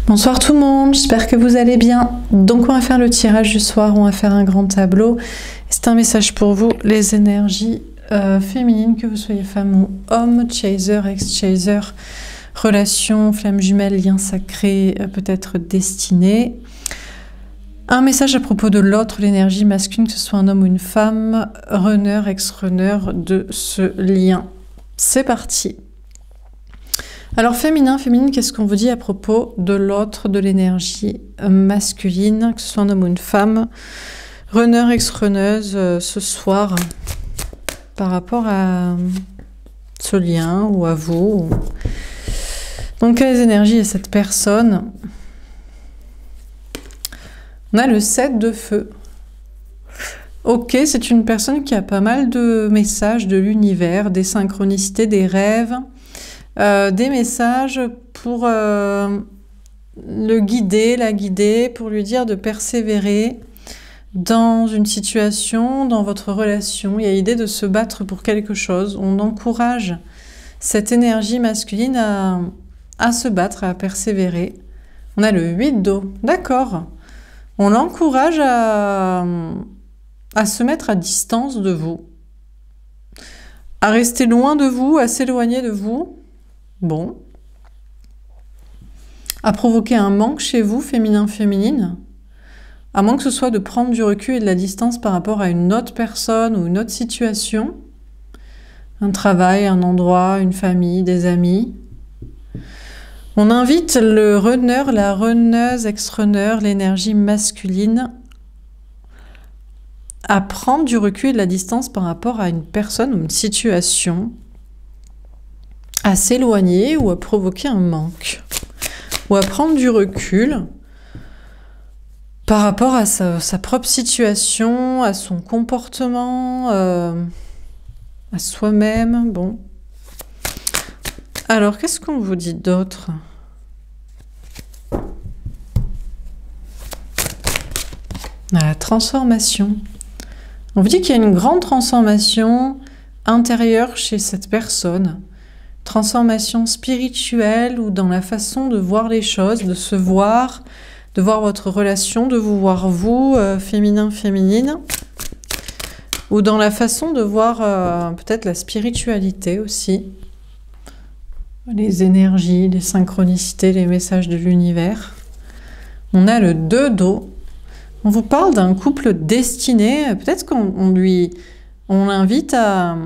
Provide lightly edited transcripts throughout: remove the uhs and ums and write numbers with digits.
Bonsoir tout le monde, j'espère que vous allez bien. Donc on va faire le tirage du soir, on va faire un grand tableau. C'est un message pour vous, les énergies féminines, que vous soyez femme ou homme, chaser, ex-chaser, relation, flamme jumelle, lien sacré, peut-être destiné. Un message à propos de l'autre, l'énergie masculine, que ce soit un homme ou une femme, runner, ex-runner de ce lien. C'est parti. Alors féminine, qu'est-ce qu'on vous dit à propos de l'autre, de l'énergie masculine, que ce soit un homme ou une femme, runner, ex-runneuse, ce soir, par rapport à ce lien ou à vous. Donc quelles énergies est cette personne? On a le 7 de feu. Ok, c'est une personne qui a pas mal de messages de l'univers, des synchronicités, des rêves, des messages pour le guider, la guider, pour lui dire de persévérer dans une situation, dans votre relation. Il y a l'idée de se battre pour quelque chose. On encourage cette énergie masculine à se battre, à persévérer. On a le 8 d'eau, d'accord. On l'encourage à se mettre à distance de vous, à rester loin de vous, à s'éloigner de vous. Bon. À provoquer un manque chez vous, féminin-féminine, à moins que ce soit de prendre du recul et de la distance par rapport à une autre personne ou une autre situation, un travail, un endroit, une famille, des amis. On invite le runner, la runneuse, ex-runner, l'énergie masculine, à prendre du recul et de la distance par rapport à une personne ou une situation, à s'éloigner ou à provoquer un manque, ou à prendre du recul par rapport à sa propre situation, à son comportement, à soi-même. Bon. Alors, qu'est-ce qu'on vous dit d'autre? La transformation. On vous dit qu'il y a une grande transformation intérieure chez cette personne. Transformation spirituelle ou dans la façon de voir les choses, de se voir, de voir votre relation, de vous voir vous, féminin, féminine, ou dans la façon de voir peut-être la spiritualité aussi, les énergies, les synchronicités, les messages de l'univers. On a le 2 d'eau. On vous parle d'un couple destiné, peut-être qu'on l'invite à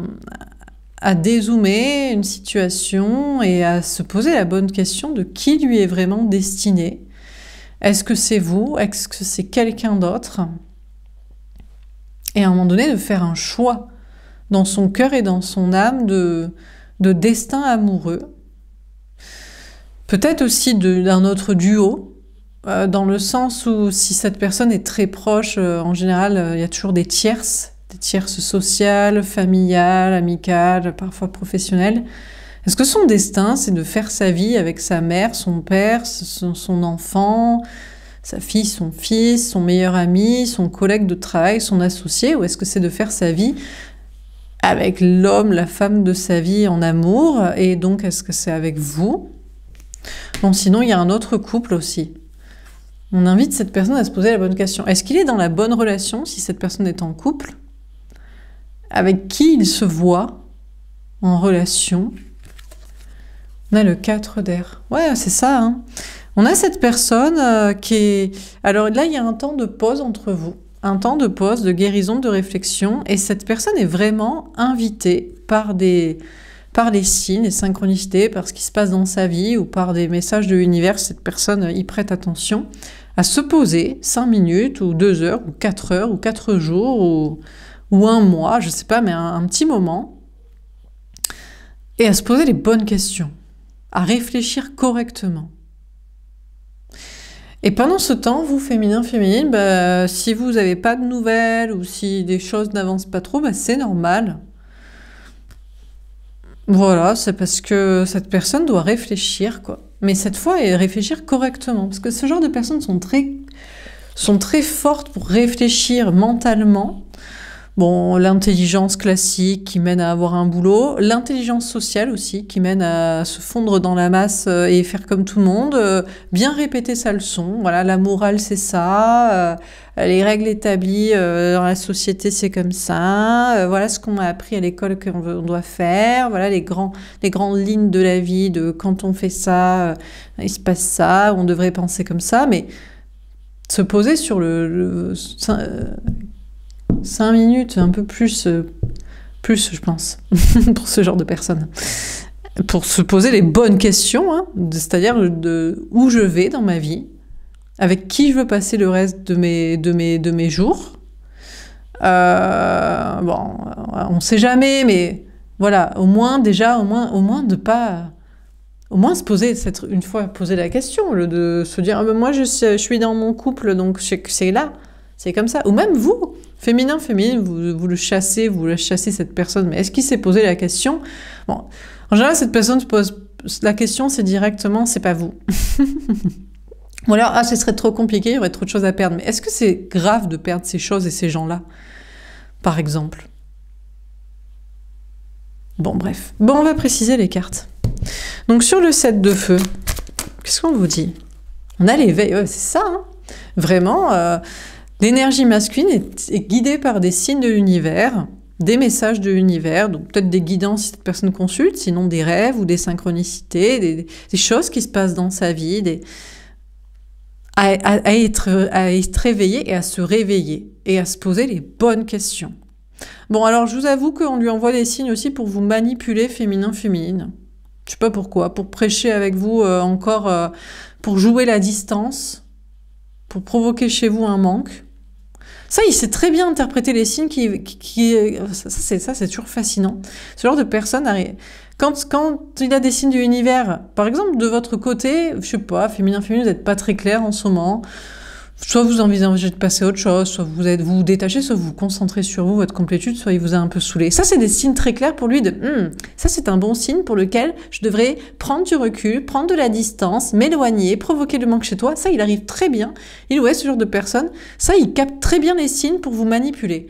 dézoomer une situation et à se poser la bonne question de qui lui est vraiment destiné. Est-ce que c'est vous? Est-ce que c'est quelqu'un d'autre? Et à un moment donné, de faire un choix dans son cœur et dans son âme de destin amoureux. Peut-être aussi d'un autre duo, dans le sens où si cette personne est très proche, en général, il y a toujours des tierces sociales, familiales, amicales, parfois professionnelles. Est-ce que son destin, c'est de faire sa vie avec sa mère, son père, son enfant, sa fille, son fils, son meilleur ami, son collègue de travail, son associé, ou est-ce que c'est de faire sa vie avec l'homme, la femme de sa vie en amour, et donc est-ce que c'est avec vous? Bon, sinon, il y a un autre couple aussi. On invite cette personne à se poser la bonne question. Est-ce qu'il est dans la bonne relation, si cette personne est en couple? Avec qui il se voit en relation? On a le 4 d'air. Ouais, c'est ça, hein. On a cette personne qui est... Alors là, il y a un temps de pause entre vous. Un temps de pause, de guérison, de réflexion. Et cette personne est vraiment invitée par les signes, les synchronicités, par ce qui se passe dans sa vie ou par des messages de l'univers. Cette personne y prête attention à se poser 5 minutes ou 2 heures ou 4 heures ou 4 jours ou un mois, je ne sais pas, mais un petit moment, et à se poser les bonnes questions, à réfléchir correctement. Et pendant ce temps, vous, féminin, féminine, si vous n'avez pas de nouvelles ou si des choses n'avancent pas trop, c'est normal. Voilà, c'est parce que cette personne doit réfléchir, quoi. Mais cette fois, et réfléchir correctement. Parce que ce genre de personnes sont très fortes pour réfléchir mentalement. Bon, l'intelligence classique qui mène à avoir un boulot, l'intelligence sociale aussi qui mène à se fondre dans la masse et faire comme tout le monde, bien répéter sa leçon. Voilà, la morale c'est ça, les règles établies dans la société c'est comme ça, voilà ce qu'on m'a appris à l'école qu'on doit faire, voilà les grandes lignes de la vie, de quand on fait ça, il se passe ça, on devrait penser comme ça, mais se poser sur 5 minutes, un peu plus, je pense, pour ce genre de personnes. Pour se poser les bonnes questions, hein, c'est-à-dire de où je vais dans ma vie, avec qui je veux passer le reste de mes jours. Bon, on ne sait jamais, mais voilà, au moins de pas... Au moins se poser, une fois poser la question, de se dire, moi je suis dans mon couple, donc c'est là, c'est comme ça. Ou même vous, féminin, féminine, vous la chassez cette personne, mais est-ce qu'il s'est posé la question? Bon, en général, cette personne se pose la question, c'est directement, c'est pas vous. Ou alors, ce serait trop compliqué, il y aurait trop de choses à perdre. Mais est-ce que c'est grave de perdre ces choses et ces gens-là, par exemple? Bon, bref. Bon, on va préciser les cartes. Donc, sur le 7 de feu, qu'est-ce qu'on vous dit? On a l'éveil, ouais, c'est ça, hein. Vraiment, l'énergie masculine est guidée par des signes de l'univers, des messages de l'univers, donc peut-être des guidances si cette personne consulte, sinon des rêves ou des synchronicités, des choses qui se passent dans sa vie, à être réveillé et à se réveiller et à se poser les bonnes questions. Bon, alors je vous avoue qu'on lui envoie des signes aussi pour vous manipuler féminin-féminine. Je sais pas pourquoi, pour prêcher avec vous encore, pour jouer la distance, pour provoquer chez vous un manque. Ça, il sait très bien interpréter les signes ça c'est toujours fascinant. Ce genre de personne, quand il a des signes de l'univers, par exemple, de votre côté, je sais pas, féminin, vous n'êtes pas très clair en ce moment, soit vous envisagez de passer à autre chose, soit vous détachez, soit vous vous concentrez sur vous, votre complétude, soit il vous a un peu saoulé. Ça, c'est des signes très clairs pour lui ça c'est un bon signe pour lequel je devrais prendre du recul, prendre de la distance, m'éloigner, provoquer le manque chez toi. Ça, il arrive très bien. Ce genre de personne, ça, il capte très bien les signes pour vous manipuler.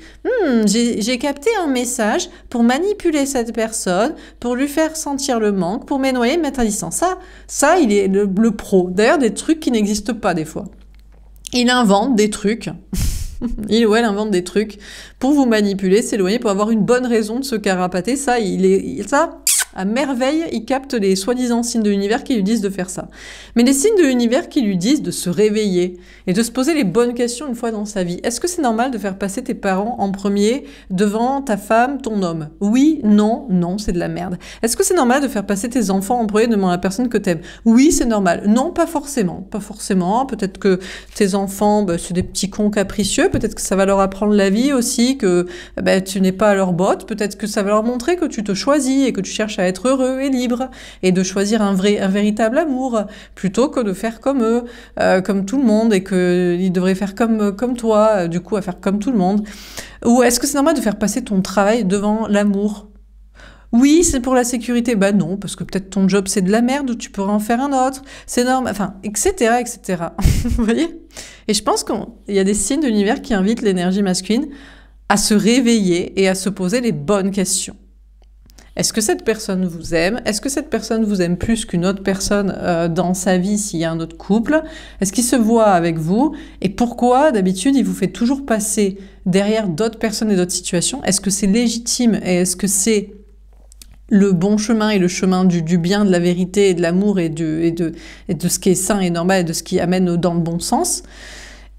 J'ai capté un message pour manipuler cette personne, pour lui faire sentir le manque, pour m'éloigner, me mettre à distance. Ça, il est le pro. D'ailleurs, des trucs qui n'existent pas des fois. Il invente des trucs, il ou elle invente des trucs pour vous manipuler, s'éloigner, pour avoir une bonne raison de se carapater. Ça, à merveille, il capte les soi-disant signes de l'univers qui lui disent de faire ça. Mais les signes de l'univers qui lui disent de se réveiller et de se poser les bonnes questions une fois dans sa vie. Est-ce que c'est normal de faire passer tes parents en premier devant ta femme, ton homme? Oui, non, c'est de la merde. Est-ce que c'est normal de faire passer tes enfants en premier devant la personne que t'aimes? Oui, c'est normal. Non, pas forcément. Pas forcément. Peut-être que tes enfants, c'est des petits cons capricieux. Peut-être que ça va leur apprendre la vie aussi, que tu n'es pas à leur botte. Peut-être que ça va leur montrer que tu te choisis et que tu cherches à être heureux et libre et de choisir un véritable amour plutôt que de faire comme eux, comme tout le monde, et qu'ils devraient faire comme toi, du coup à faire comme tout le monde. Ou est-ce que c'est normal de faire passer ton travail devant l'amour? Oui, c'est pour la sécurité. Non, parce que peut-être ton job c'est de la merde ou tu pourrais en faire un autre. C'est normal, enfin, etc., etc. Vous voyez? Et je pense qu'il y a des signes de l'univers qui invitent l'énergie masculine à se réveiller et à se poser les bonnes questions. Est-ce que cette personne vous aime? Est-ce que cette personne vous aime plus qu'une autre personne dans sa vie s'il y a un autre couple? Est-ce qu'il se voit avec vous? Et pourquoi, d'habitude, il vous fait toujours passer derrière d'autres personnes et d'autres situations? Est-ce que c'est légitime et est-ce que c'est le bon chemin et le chemin du bien, de la vérité et de l'amour et de ce qui est sain et normal et de ce qui amène dans le bon sens?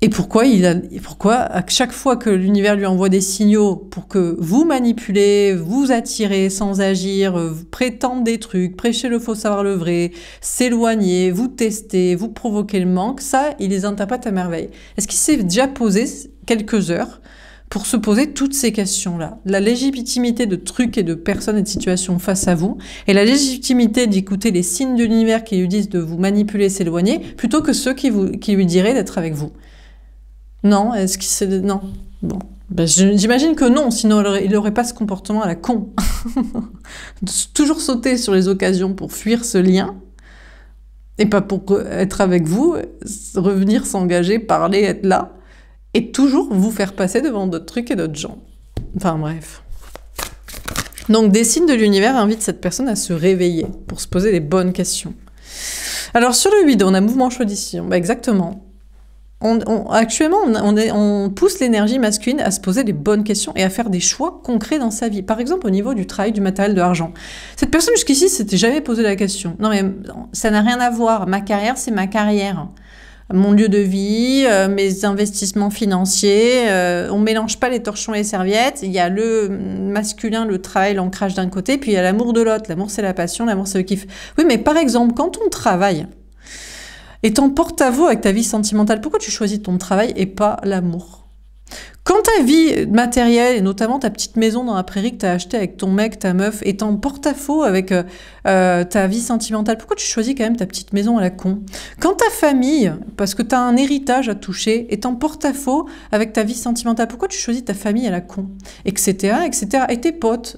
Et pourquoi à chaque fois que l'univers lui envoie des signaux pour que vous manipulez, vous attirez sans agir, prétendre des trucs, prêcher le faux savoir le vrai, s'éloigner, vous tester, vous provoquer le manque, ça, il les interprète à merveille. Est-ce qu'il s'est déjà posé quelques heures pour se poser toutes ces questions-là? La légitimité de trucs et de personnes et de situations face à vous, et la légitimité d'écouter les signes de l'univers qui lui disent de vous manipuler, s'éloigner, plutôt que ceux qui lui diraient d'être avec vous. Non, est-ce qu'il c'est... Non. Bon. J'imagine que non, sinon il n'aurait pas ce comportement à la con. De toujours sauter sur les occasions pour fuir ce lien, et pas pour être avec vous, revenir s'engager, parler, être là, et toujours vous faire passer devant d'autres trucs et d'autres gens. Enfin bref. Donc des signes de l'univers invitent cette personne à se réveiller pour se poser les bonnes questions. Alors sur le 8, on a mouvement choix décision. Bah, exactement. Actuellement, on pousse l'énergie masculine à se poser les bonnes questions et à faire des choix concrets dans sa vie. Par exemple, au niveau du travail, du matériel, de l'argent. Cette personne jusqu'ici s'était jamais posé la question. Non mais ça n'a rien à voir. Ma carrière, c'est ma carrière. Mon lieu de vie, mes investissements financiers, on mélange pas les torchons et les serviettes. Il y a le masculin, le travail, l'ancrage d'un côté, puis il y a l'amour de l'autre. L'amour, c'est la passion, l'amour, c'est le kiff. Oui, mais par exemple, quand on travaille, et en porte-à-faux avec ta vie sentimentale, pourquoi tu choisis ton travail et pas l'amour? Quand ta vie matérielle, et notamment ta petite maison dans la prairie que tu as achetée avec ton mec, ta meuf, est en porte-à-faux avec ta vie sentimentale, pourquoi tu choisis quand même ta petite maison à la con? Quand ta famille, parce que tu as un héritage à toucher, est en porte-à-faux avec ta vie sentimentale, pourquoi tu choisis ta famille à la con? Etc., etc. Et tes potes,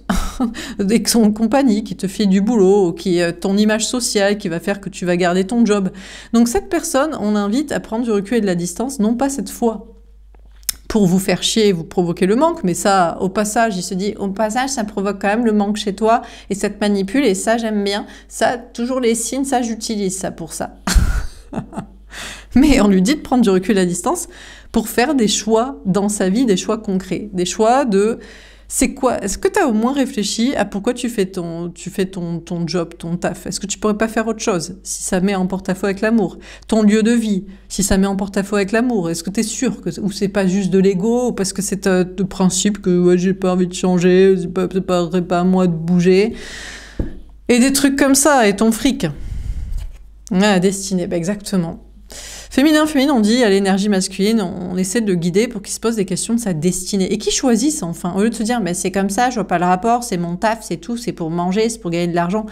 avec son compagnie qui te fait du boulot, qui ton image sociale qui va faire que tu vas garder ton job. Donc cette personne, on invite à prendre du recul et de la distance, non pas cette fois pour vous faire chier et vous provoquer le manque, mais ça, au passage, il se dit, au passage, ça provoque quand même le manque chez toi, et ça te manipule, et ça, j'aime bien. Ça, toujours les signes, ça, j'utilise ça pour ça. Mais on lui dit de prendre du recul à distance pour faire des choix dans sa vie, des choix concrets, des choix de... C'est quoi? Est-ce que tu as au moins réfléchi à pourquoi tu fais ton job, ton taf? Est-ce que tu pourrais pas faire autre chose si ça met en porte-à-faux avec l'amour? Ton lieu de vie, si ça met en porte-à-faux avec l'amour, est-ce que tu es sûr que ou c'est pas juste de l'ego, ou parce que c'est de principe que ouais, j'ai pas envie de changer, c'est pas à moi de bouger? Et des trucs comme ça, et ton fric. Ouais, destinée, bah exactement. Féminin, on dit à l'énergie masculine, on essaie de le guider pour qu'il se pose des questions de sa destinée. Et qu'il choisisse enfin, au lieu de se dire, bah, c'est comme ça, je vois pas le rapport, c'est mon taf, c'est tout, c'est pour manger, c'est pour gagner de l'argent.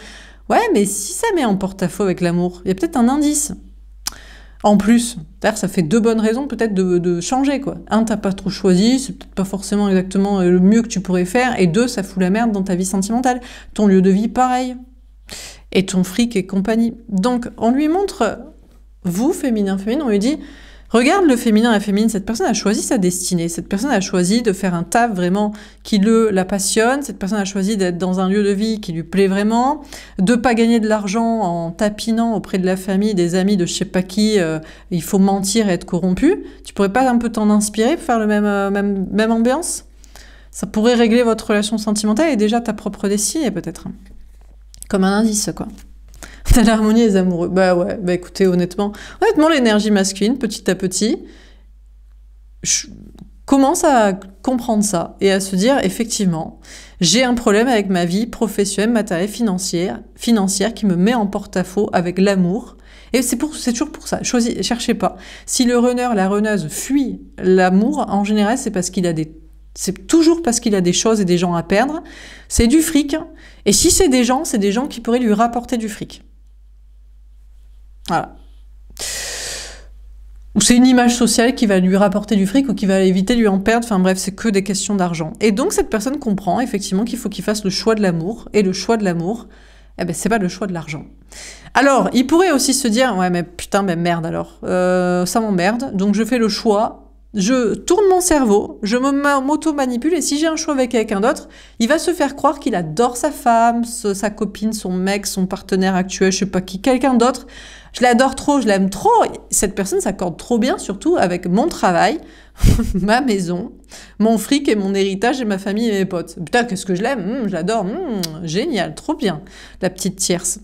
Ouais, mais si ça met en porte-à-faux avec l'amour, il y a peut-être un indice. En plus, d'ailleurs, ça fait 2 bonnes raisons peut-être de changer, quoi. 1, t'as pas trop choisi, c'est peut-être pas forcément exactement le mieux que tu pourrais faire, et 2, ça fout la merde dans ta vie sentimentale. Ton lieu de vie, pareil. Et ton fric et compagnie. Donc, on lui montre... Vous, féminin, on lui dit, regarde le féminin et la féminine, cette personne a choisi sa destinée, cette personne a choisi de faire un taf vraiment qui la passionne, cette personne a choisi d'être dans un lieu de vie qui lui plaît vraiment, de pas gagner de l'argent en tapinant auprès de la famille, des amis, de je sais pas qui, il faut mentir et être corrompu. Tu pourrais pas un peu t'en inspirer pour faire le même ambiance? Ça pourrait régler votre relation sentimentale et déjà ta propre destinée peut-être. Comme un indice, quoi. T'as l'harmonie des amoureux. Bah ouais, bah écoutez, honnêtement, l'énergie masculine, petit à petit, commence à comprendre ça et à se dire, effectivement, j'ai un problème avec ma vie professionnelle, matérielle, financière qui me met en porte-à-faux avec l'amour. Et c'est toujours pour ça. Cherchez pas. Si le runner, la runneuse fuit l'amour, en général, c'est toujours parce qu'il a des choses et des gens à perdre. C'est du fric. Et si c'est des gens qui pourraient lui rapporter du fric. Voilà. Ou c'est une image sociale qui va lui rapporter du fric ou qui va éviter de lui en perdre. Enfin bref, c'est que des questions d'argent. Et donc cette personne comprend effectivement qu'il faut qu'il fasse le choix de l'amour. Et le choix de l'amour, eh ben, c'est pas le choix de l'argent. Alors, il pourrait aussi se dire, ouais mais putain, mais merde alors. Ça m'emmerde. Donc je fais le choix. Je tourne mon cerveau, je m'auto-manipule, et si j'ai un choix avec quelqu'un d'autre, il va se faire croire qu'il adore sa femme, sa copine, son mec, son partenaire actuel, je sais pas qui, quelqu'un d'autre. Je l'adore trop, je l'aime trop. Cette personne s'accorde trop bien, surtout avec mon travail, ma maison, mon fric et mon héritage et ma famille et mes potes. Putain, qu'est-ce que je l'aime, je l'adore, génial, trop bien, la petite tierce.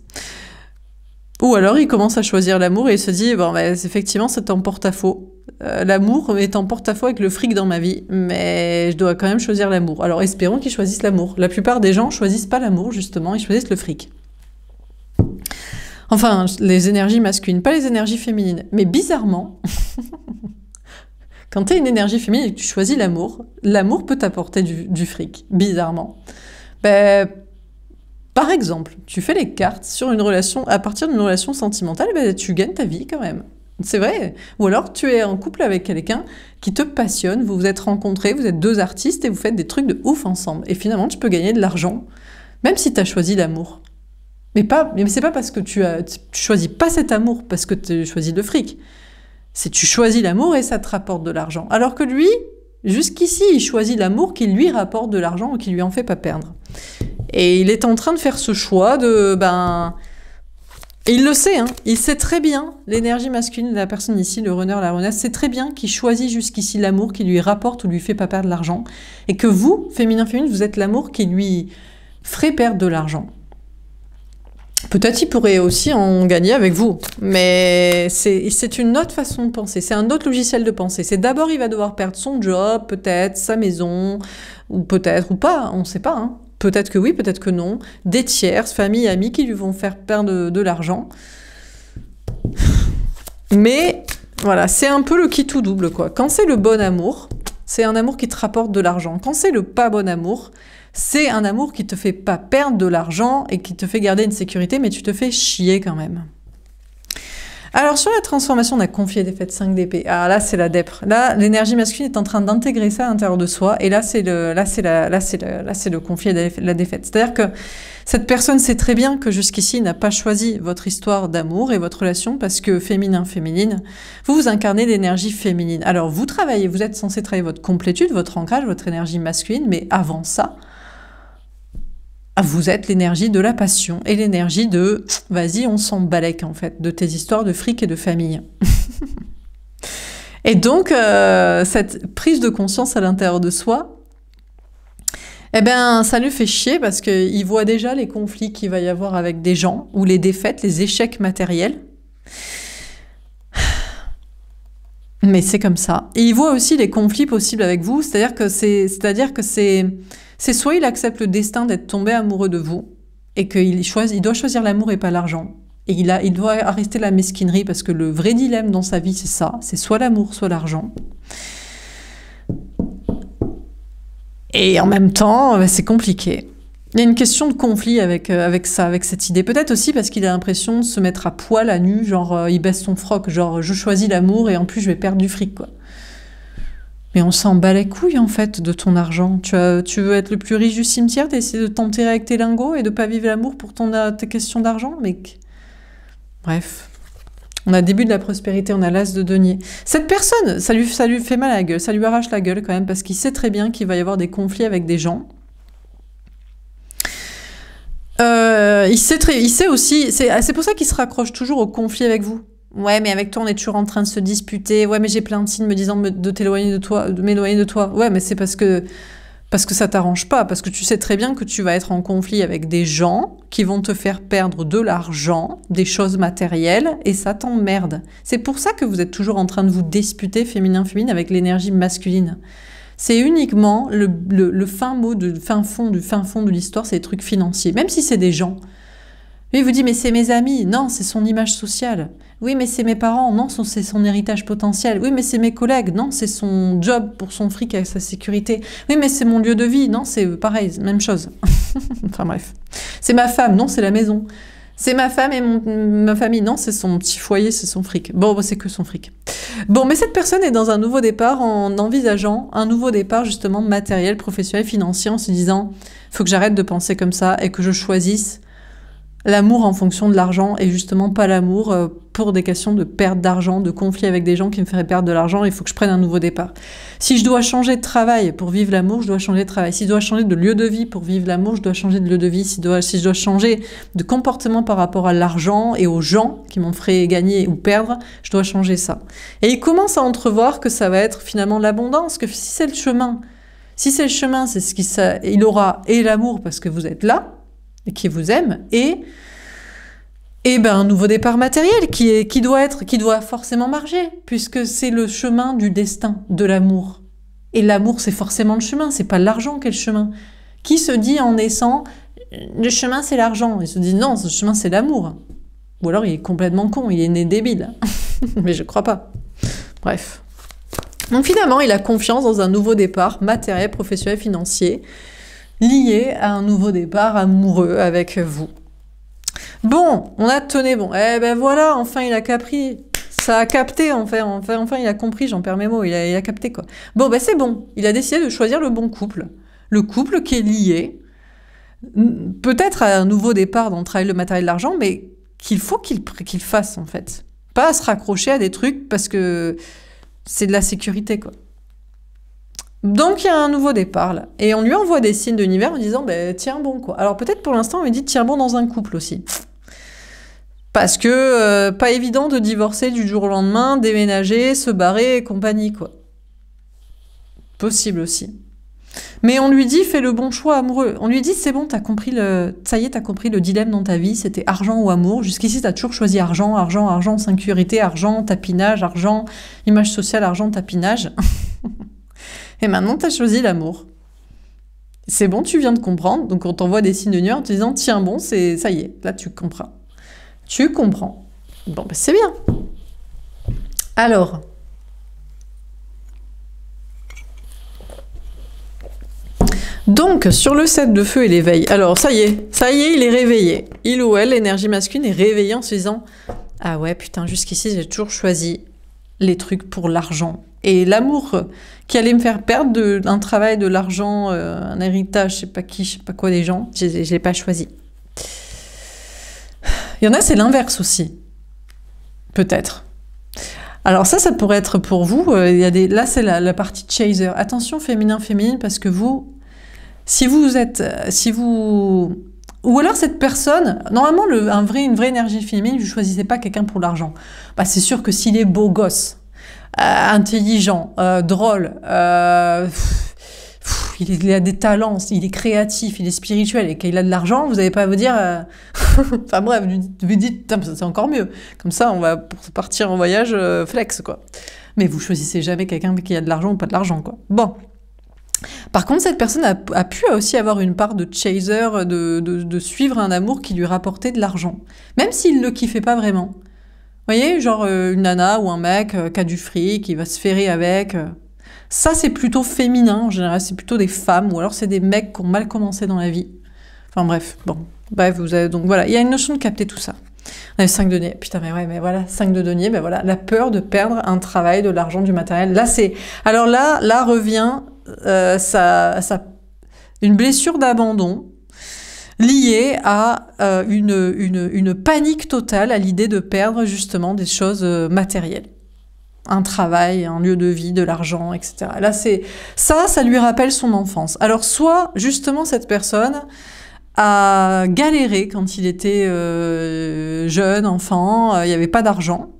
Ou alors il commence à choisir l'amour et il se dit, bon, bah, effectivement, c'est en porte-à-faux. L'amour est en porte-à-faux avec le fric dans ma vie, mais je dois quand même choisir l'amour. Alors espérons qu'ils choisissent l'amour. La plupart des gens choisissent pas l'amour, justement, ils choisissent le fric. Enfin, les énergies masculines, pas les énergies féminines. Mais bizarrement, quand tu es une énergie féminine et que tu choisis l'amour peut t'apporter du fric, bizarrement. Ben, par exemple, tu fais les cartes sur une relation, à partir d'une relation sentimentale, ben, tu gagnes ta vie quand même. C'est vrai. Ou alors tu es en couple avec quelqu'un qui te passionne, vous vous êtes rencontrés, vous êtes 2 artistes et vous faites des trucs de ouf ensemble. Et finalement, tu peux gagner de l'argent, même si tu as choisi l'amour. Mais c'est pas parce que tu choisis pas cet amour parce que tu choisis le fric. C'est tu choisis l'amour et ça te rapporte de l'argent. Alors que lui, jusqu'ici, il choisit l'amour qui lui rapporte de l'argent ou qui lui en fait pas perdre. Et il est en train de faire ce choix de... Et il le sait, hein, il sait très bien, l'énergie masculine de la personne ici, le runner, la runner, sait très bien qu'il choisit jusqu'ici l'amour qui lui rapporte ou lui fait pas perdre de l'argent. Et que vous, féminin, vous êtes l'amour qui lui ferait perdre de l'argent. Peut-être il pourrait aussi en gagner avec vous, mais c'est une autre façon de penser, c'est un autre logiciel de pensée. C'est d'abord il va devoir perdre son job, peut-être, sa maison, ou peut-être, ou pas, on ne sait pas, hein. Peut-être que oui, peut-être que non. Des tierces, famille, amis qui lui vont faire perdre de l'argent. Mais voilà, c'est un peu le qui tout double, quoi. Quand c'est le bon amour, c'est un amour qui te rapporte de l'argent. Quand c'est le pas bon amour, c'est un amour qui te fait pas perdre de l'argent et qui te fait garder une sécurité, mais tu te fais chier quand même. Alors, sur la transformation, on a confié des fêtes 5 d'épée. Ah, là, c'est la dèpre. Là, l'énergie masculine est en train d'intégrer ça à l'intérieur de soi. Et là, c'est le confier la défaite. C'est-à-dire que cette personne sait très bien que jusqu'ici, il n'a pas choisi votre histoire d'amour et votre relation parce que féminin, féminine, vous incarnez l'énergie féminine. Alors, vous travaillez, vous êtes censé travailler votre complétude, votre ancrage, votre énergie masculine, mais avant ça, vous êtes l'énergie de la passion et l'énergie de « vas-y, on s'en balèque » en fait, de tes histoires de fric et de famille. Et donc, cette prise de conscience à l'intérieur de soi, eh ben, ça lui fait chier parce qu'il voit déjà les conflits qu'il va y avoir avec des gens, ou les défaites, les échecs matériels. Mais c'est comme ça. Et il voit aussi les conflits possibles avec vous, c'est-à-dire que c'est soit il accepte le destin d'être tombé amoureux de vous, et qu'il doit choisir l'amour et pas l'argent. Et il doit arrêter la mesquinerie, parce que le vrai dilemme dans sa vie, c'est ça. C'est soit l'amour, soit l'argent. Et en même temps, c'est compliqué. Il y a une question de conflit avec ça, avec cette idée. Peut-être aussi parce qu'il a l'impression de se mettre à poil, à nu, genre il baisse son froc, genre je choisis l'amour et en plus je vais perdre du fric, quoi. Mais on s'en bat les couilles, en fait, de ton argent. Tu veux être le plus riche du cimetière, t'essaies de t'enterrer avec tes lingots et de pas vivre l'amour pour tes questions d'argent, mec. Bref. On a le début de la prospérité, on a l'as de denier. Cette personne, ça lui fait mal à la gueule, ça lui arrache la gueule quand même, parce qu'il sait très bien qu'il va y avoir des conflits avec des gens. Il sait aussi, c'est pour ça qu'il se raccroche toujours au conflit avec vous. Ouais, mais avec toi, on est toujours en train de se disputer. Ouais, mais j'ai plein de signes me disant de t'éloigner de toi, de m'éloigner de toi. Ouais, mais c'est parce que ça t'arrange pas, parce que tu sais très bien que tu vas être en conflit avec des gens qui vont te faire perdre de l'argent, des choses matérielles, et ça t'emmerde. C'est pour ça que vous êtes toujours en train de vous disputer féminin-féminine avec l'énergie masculine. C'est uniquement le fin mot du fin fond de l'histoire, c'est les trucs financiers. Même si c'est des gens. Lui, il vous dit, mais c'est mes amis. Non, c'est son image sociale. Oui, mais c'est mes parents. Non, c'est son héritage potentiel. Oui, mais c'est mes collègues. Non, c'est son job pour son fric avec sa sécurité. Oui, mais c'est mon lieu de vie. Non, c'est pareil, même chose. Enfin bref. C'est ma femme. Non, c'est la maison. C'est ma femme et ma famille. Non, c'est son petit foyer, c'est son fric. Bon, c'est que son fric. Bon, mais cette personne est dans un nouveau départ en envisageant un nouveau départ justement matériel, professionnel, financier, en se disant « faut que j'arrête de penser comme ça et que je choisisse l'amour en fonction de l'argent et justement pas l'amour pour des questions de perte d'argent, de conflit avec des gens qui me feraient perdre de l'argent, il faut que je prenne un nouveau départ. Si je dois changer de travail pour vivre l'amour, je dois changer de travail. Si je dois changer de lieu de vie pour vivre l'amour, je dois changer de lieu de vie. Si je dois changer de comportement par rapport à l'argent et aux gens qui m'en feraient gagner ou perdre, je dois changer ça. Et il commence à entrevoir que ça va être finalement l'abondance, que si c'est le chemin, c'est ce il aura et l'amour parce que vous êtes là, et qui vous aime, et un nouveau départ matériel qui doit forcément marcher, puisque c'est le chemin du destin, de l'amour. Et l'amour, c'est forcément le chemin, c'est pas l'argent qui est le chemin. Qui se dit en naissant, le chemin c'est l'argent? Il se dit non, le chemin c'est l'amour. Ou alors il est complètement con, il est né débile. Mais je crois pas. Bref. Donc finalement, il a confiance dans un nouveau départ matériel, professionnel, financier, lié à un nouveau départ amoureux avec vous. Bon, on a tenu bon. Eh ben voilà, enfin il a capté. Ça a capté, enfin il a compris, j'en perds mes mots, il a capté quoi. Bon, ben c'est bon, il a décidé de choisir le bon couple. Le couple qui est lié, peut-être à un nouveau départ dans le travail, le matériel, l'argent, mais qu'il faut qu'il fasse en fait. Pas à se raccrocher à des trucs parce que c'est de la sécurité quoi. Donc il y a un nouveau départ là. Et on lui envoie des signes de l'univers en disant ben, tiens bon quoi. Alors peut-être pour l'instant on lui dit tiens bon dans un couple aussi. Parce que pas évident de divorcer du jour au lendemain, déménager, se barrer et compagnie quoi. Possible aussi. Mais on lui dit fais le bon choix amoureux. On lui dit c'est bon, ça y est, t'as compris le dilemme dans ta vie, c'était argent ou amour. Jusqu'ici t'as toujours choisi argent, argent, argent, sécurité, argent, tapinage, argent, image sociale, argent, tapinage. Et maintenant t'as choisi l'amour. C'est bon, tu viens de comprendre. Donc on t'envoie des signes de nuage en te disant tiens bon, ça y est, là tu comprends. Tu comprends. Bon ben c'est bien. Alors. Donc, sur le 7 de feu et l'éveil, alors ça y est, il est réveillé. Il ou elle, l'énergie masculine, est réveillée en se disant « Ah ouais, putain, jusqu'ici, j'ai toujours choisi les trucs pour l'argent. Et l'amour qui allait me faire perdre un travail, de l'argent, un héritage, je sais pas qui, je sais pas quoi des gens, je l'ai pas choisi. » Il y en a, c'est l'inverse aussi. Peut-être. Alors ça pourrait être pour vous, là c'est la partie chaser. Attention féminin-féminine, parce que vous... Ou alors cette personne, normalement une vraie énergie féminine, vous ne choisissez pas quelqu'un pour l'argent. Bah, c'est sûr que s'il est beau gosse, intelligent, drôle, il a des talents, il est créatif, il est spirituel et qu'il a de l'argent, vous n'allez pas vous dire... Enfin bref, vous dites, c'est encore mieux. Comme ça, on va partir en voyage flex, quoi. Mais vous choisissez jamais quelqu'un qui a de l'argent ou pas de l'argent, quoi. Bon. Par contre, cette personne a pu aussi avoir une part de chaser, de suivre un amour qui lui rapportait de l'argent. Même s'il ne le kiffait pas vraiment. Vous voyez, genre une nana ou un mec qui a du fric, qui va se ferrer avec. Ça, c'est plutôt féminin, en général. C'est plutôt des femmes, ou alors c'est des mecs qui ont mal commencé dans la vie. Enfin bref, bon. Bref, vous avez donc voilà. Il y a une notion de capter tout ça. On a 5 deniers. Putain, mais ouais, mais voilà, 5 de deniers, ben voilà. La peur de perdre un travail, de l'argent, du matériel. Là, c'est... Alors là revient... une blessure d'abandon liée à une panique totale à l'idée de perdre justement des choses matérielles. Un travail, un lieu de vie, de l'argent, etc. Là, ça lui rappelle son enfance. Alors, soit, justement, cette personne a galéré quand il était jeune, enfant, il n'y avait pas d'argent.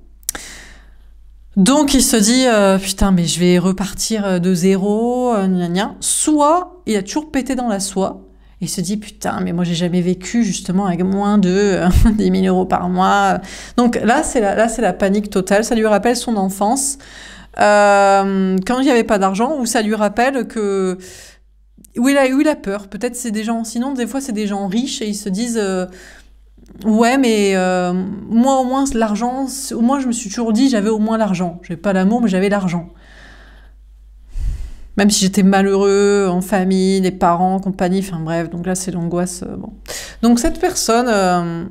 Donc il se dit putain mais je vais repartir de zéro, gna gna. Soit il a toujours pété dans la soie et il se dit putain mais moi j'ai jamais vécu justement avec moins de 10 000 € par mois. Donc là c'est la panique totale, ça lui rappelle son enfance quand il n'y avait pas d'argent, ou ça lui rappelle que où il a peur. Peut-être c'est des gens, sinon des fois c'est des gens riches et ils se disent ouais, mais moi au moins l'argent, moi je me suis toujours dit j'avais au moins l'argent. J'avais pas l'amour, mais j'avais l'argent. Même si j'étais malheureux en famille, les parents, compagnie, enfin bref, donc là c'est l'angoisse. Bon. Donc cette personne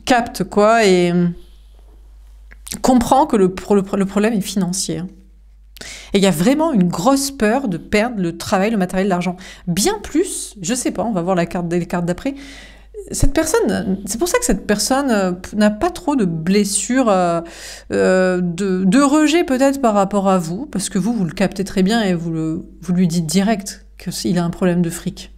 capte quoi et comprend que le problème est financier. Et il y a vraiment une grosse peur de perdre le travail, le matériel, l'argent. Bien plus, je sais pas, on va voir les cartes d'après. Cette personne, c'est pour ça que cette personne n'a pas trop de blessures, de rejet peut-être par rapport à vous, parce que vous le captez très bien et vous lui dites direct qu'il a un problème de fric.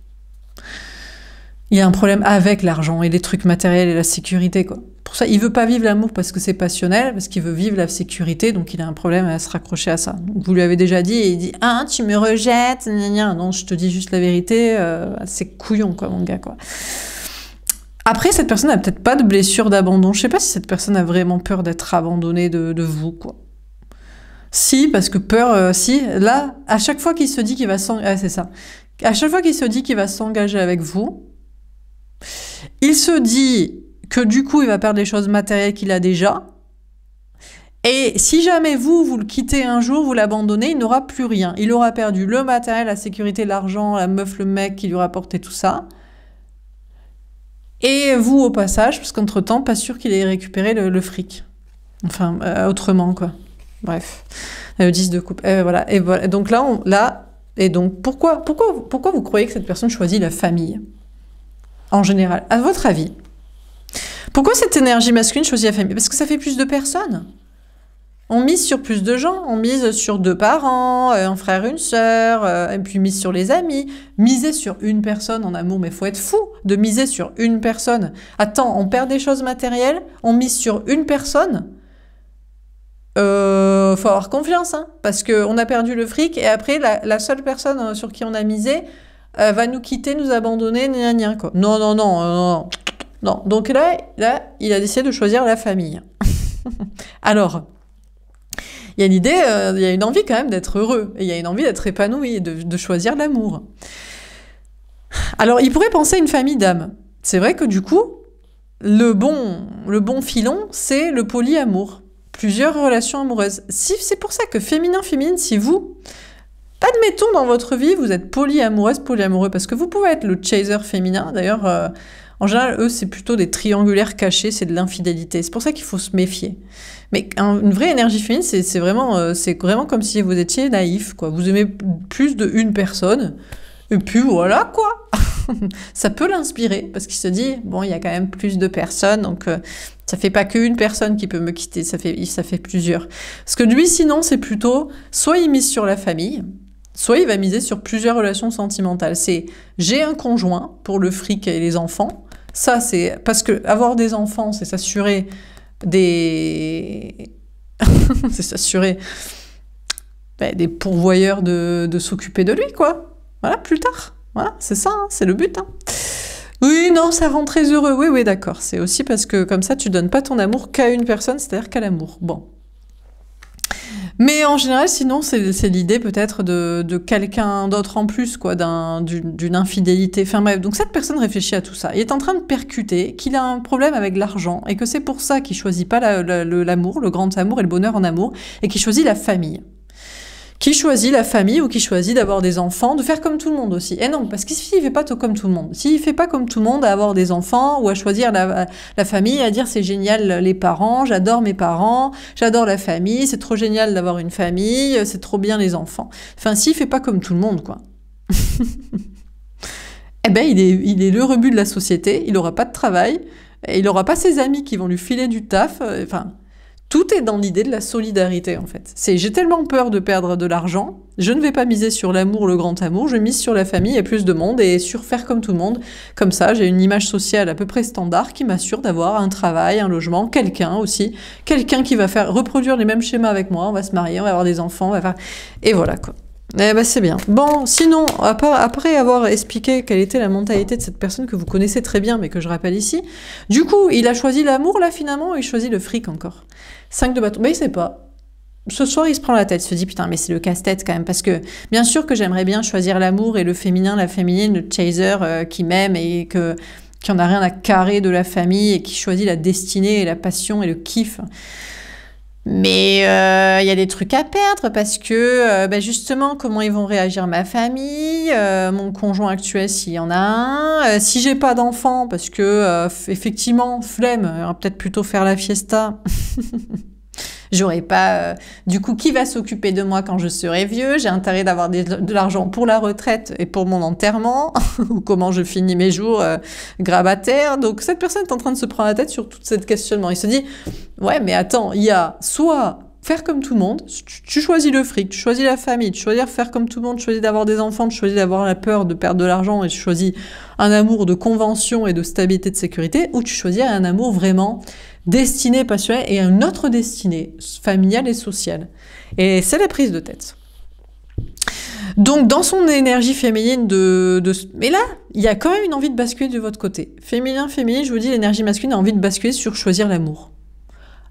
Il a un problème avec l'argent et les trucs matériels et la sécurité, quoi. Pour ça, il veut pas vivre l'amour parce que c'est passionnel, parce qu'il veut vivre la sécurité, donc il a un problème à se raccrocher à ça. Donc vous lui avez déjà dit, et il dit « Ah, tu me rejettes, gna gna. » Non, je te dis juste la vérité, c'est couillon, quoi, mon gars, quoi. Après, cette personne n'a peut-être pas de blessure d'abandon. Je sais pas si cette personne a vraiment peur d'être abandonnée de vous, quoi. Si, parce que peur, si, là, à chaque fois qu'il se dit qu'il va s'engager, ah, c'est ça. À chaque fois qu'il se dit qu'il va s'engager avec vous, il se dit que du coup, il va perdre les choses matérielles qu'il a déjà. Et si jamais vous le quittez un jour, vous l'abandonnez, il n'aura plus rien. Il aura perdu le matériel, la sécurité, l'argent, la meuf, le mec qui lui rapportait tout ça. Et vous, au passage, parce qu'entre-temps, pas sûr qu'il ait récupéré le fric. Enfin, autrement, quoi. Bref. Le 10 de coupe. Voilà. Et voilà. Donc là, et donc, pourquoi vous croyez que cette personne choisit la famille? En général, à votre avis. Pourquoi cette énergie masculine choisit la famille? Parce que ça fait plus de personnes. On mise sur plus de gens, on mise sur 2 parents, un frère, une sœur, et puis mise sur les amis. Miser sur une personne en amour, mais faut être fou de miser sur une personne. Attends, on perd des choses matérielles, on mise sur une personne. Faut avoir confiance, hein, parce qu'on a perdu le fric et après la seule personne sur qui on a misé va nous quitter, nous abandonner, gna gna quoi. Non, non, non, non, non. Donc là, il a décidé de choisir la famille. Alors, il y a une idée, il y a une envie quand même d'être heureux, et il y a une envie d'être épanoui, de choisir l'amour. Alors, il pourrait penser à une famille d'âmes. C'est vrai que du coup, le bon filon, c'est le polyamour. Plusieurs relations amoureuses. Si, c'est pour ça que féminin-féminine, si vous, admettons dans votre vie, vous êtes polyamoureuse, polyamoureux, parce que vous pouvez être le chaser féminin, d'ailleurs, en général, eux, c'est plutôt des triangulaires cachés, c'est de l'infidélité. C'est pour ça qu'il faut se méfier. Mais une vraie énergie féminine, c'est vraiment comme si vous étiez naïf, quoi. Vous aimez plus d'une personne, et puis voilà, quoi. Ça peut l'inspirer, parce qu'il se dit, bon, il y a quand même plus de personnes, donc ça fait pas qu'une personne qui peut me quitter, ça fait plusieurs. Parce que lui, sinon, c'est plutôt, soit il mise sur la famille, soit il va miser sur plusieurs relations sentimentales. C'est, j'ai un conjoint pour le fric et les enfants, ça c'est, parce que avoir des enfants, c'est s'assurer c'est s'assurer des pourvoyeurs de s'occuper de lui, quoi. Voilà, plus tard. Voilà, c'est ça, hein, c'est le but. Hein. Oui, non, ça rend très heureux. Oui, oui, d'accord. C'est aussi parce que comme ça, tu donnes pas ton amour qu'à une personne, c'est-à-dire qu'à l'amour. Bon. Mais en général, sinon, c'est l'idée peut-être de quelqu'un d'autre en plus, quoi, d'une infidélité. Enfin bref, donc cette personne réfléchit à tout ça. Il est en train de percuter qu'il a un problème avec l'argent et que c'est pour ça qu'il choisit pas l'amour, le grand amour et le bonheur en amour, et qu'il choisit la famille. Qui choisit la famille ou qui choisit d'avoir des enfants, de faire comme tout le monde aussi. Et non, parce que s'il fait pas comme tout le monde, s'il fait pas comme tout le monde à avoir des enfants ou à choisir la famille, à dire c'est génial les parents, j'adore mes parents, j'adore la famille, c'est trop génial d'avoir une famille, c'est trop bien les enfants. Enfin, s'il fait pas comme tout le monde, quoi. Eh ben, il est le rebut de la société, il aura pas de travail, il aura pas ses amis qui vont lui filer du taf, enfin... Tout est dans l'idée de la solidarité, en fait. C'est j'ai tellement peur de perdre de l'argent, je ne vais pas miser sur l'amour, le grand amour, je mise sur la famille et plus de monde et sur faire comme tout le monde. Comme ça, j'ai une image sociale à peu près standard qui m'assure d'avoir un travail, un logement, quelqu'un aussi, quelqu'un qui va reproduire les mêmes schémas avec moi, on va se marier, on va avoir des enfants, on va faire... Et voilà, quoi. Eh ben c'est bien. Bon, sinon, après avoir expliqué quelle était la mentalité de cette personne que vous connaissez très bien, mais que je rappelle ici, du coup, il a choisi l'amour, là, finalement, ou il choisit le fric encore. 5 de bâton. Mais il sait pas. Ce soir, il se prend la tête, il se dit, putain, mais c'est le casse-tête quand même, parce que bien sûr que j'aimerais bien choisir l'amour et le féminin, la féminine, le chaser qui m'aime et qui en a rien à carrer de la famille et qui choisit la destinée et la passion et le kiff. Mais il y a des trucs à perdre parce que justement comment ils vont réagir ma famille, mon conjoint actuel s'il y en a un, si j'ai pas d'enfant parce que effectivement flemme, on va peut-être plutôt faire la fiesta. J'aurai pas du coup qui va s'occuper de moi quand je serai vieux, j'ai intérêt d'avoir de l'argent pour la retraite et pour mon enterrement ou comment je finis mes jours grabataires. Donc cette personne est en train de se prendre la tête sur tout ce questionnement. Il se dit ouais mais attends, il y a soit faire comme tout le monde, tu choisis le fric, tu choisis la famille, tu choisis de faire comme tout le monde, tu choisis d'avoir des enfants, tu choisis d'avoir la peur de perdre de l'argent et tu choisis un amour de convention et de stabilité de sécurité, ou tu choisis un amour vraiment destinée, passionnée, et une autre destinée, familiale et sociale. Et c'est la prise de tête. Donc, dans son énergie féminine mais là, il y a quand même une envie de basculer de votre côté. Féminin, je vous dis, l'énergie masculine a envie de basculer sur choisir l'amour.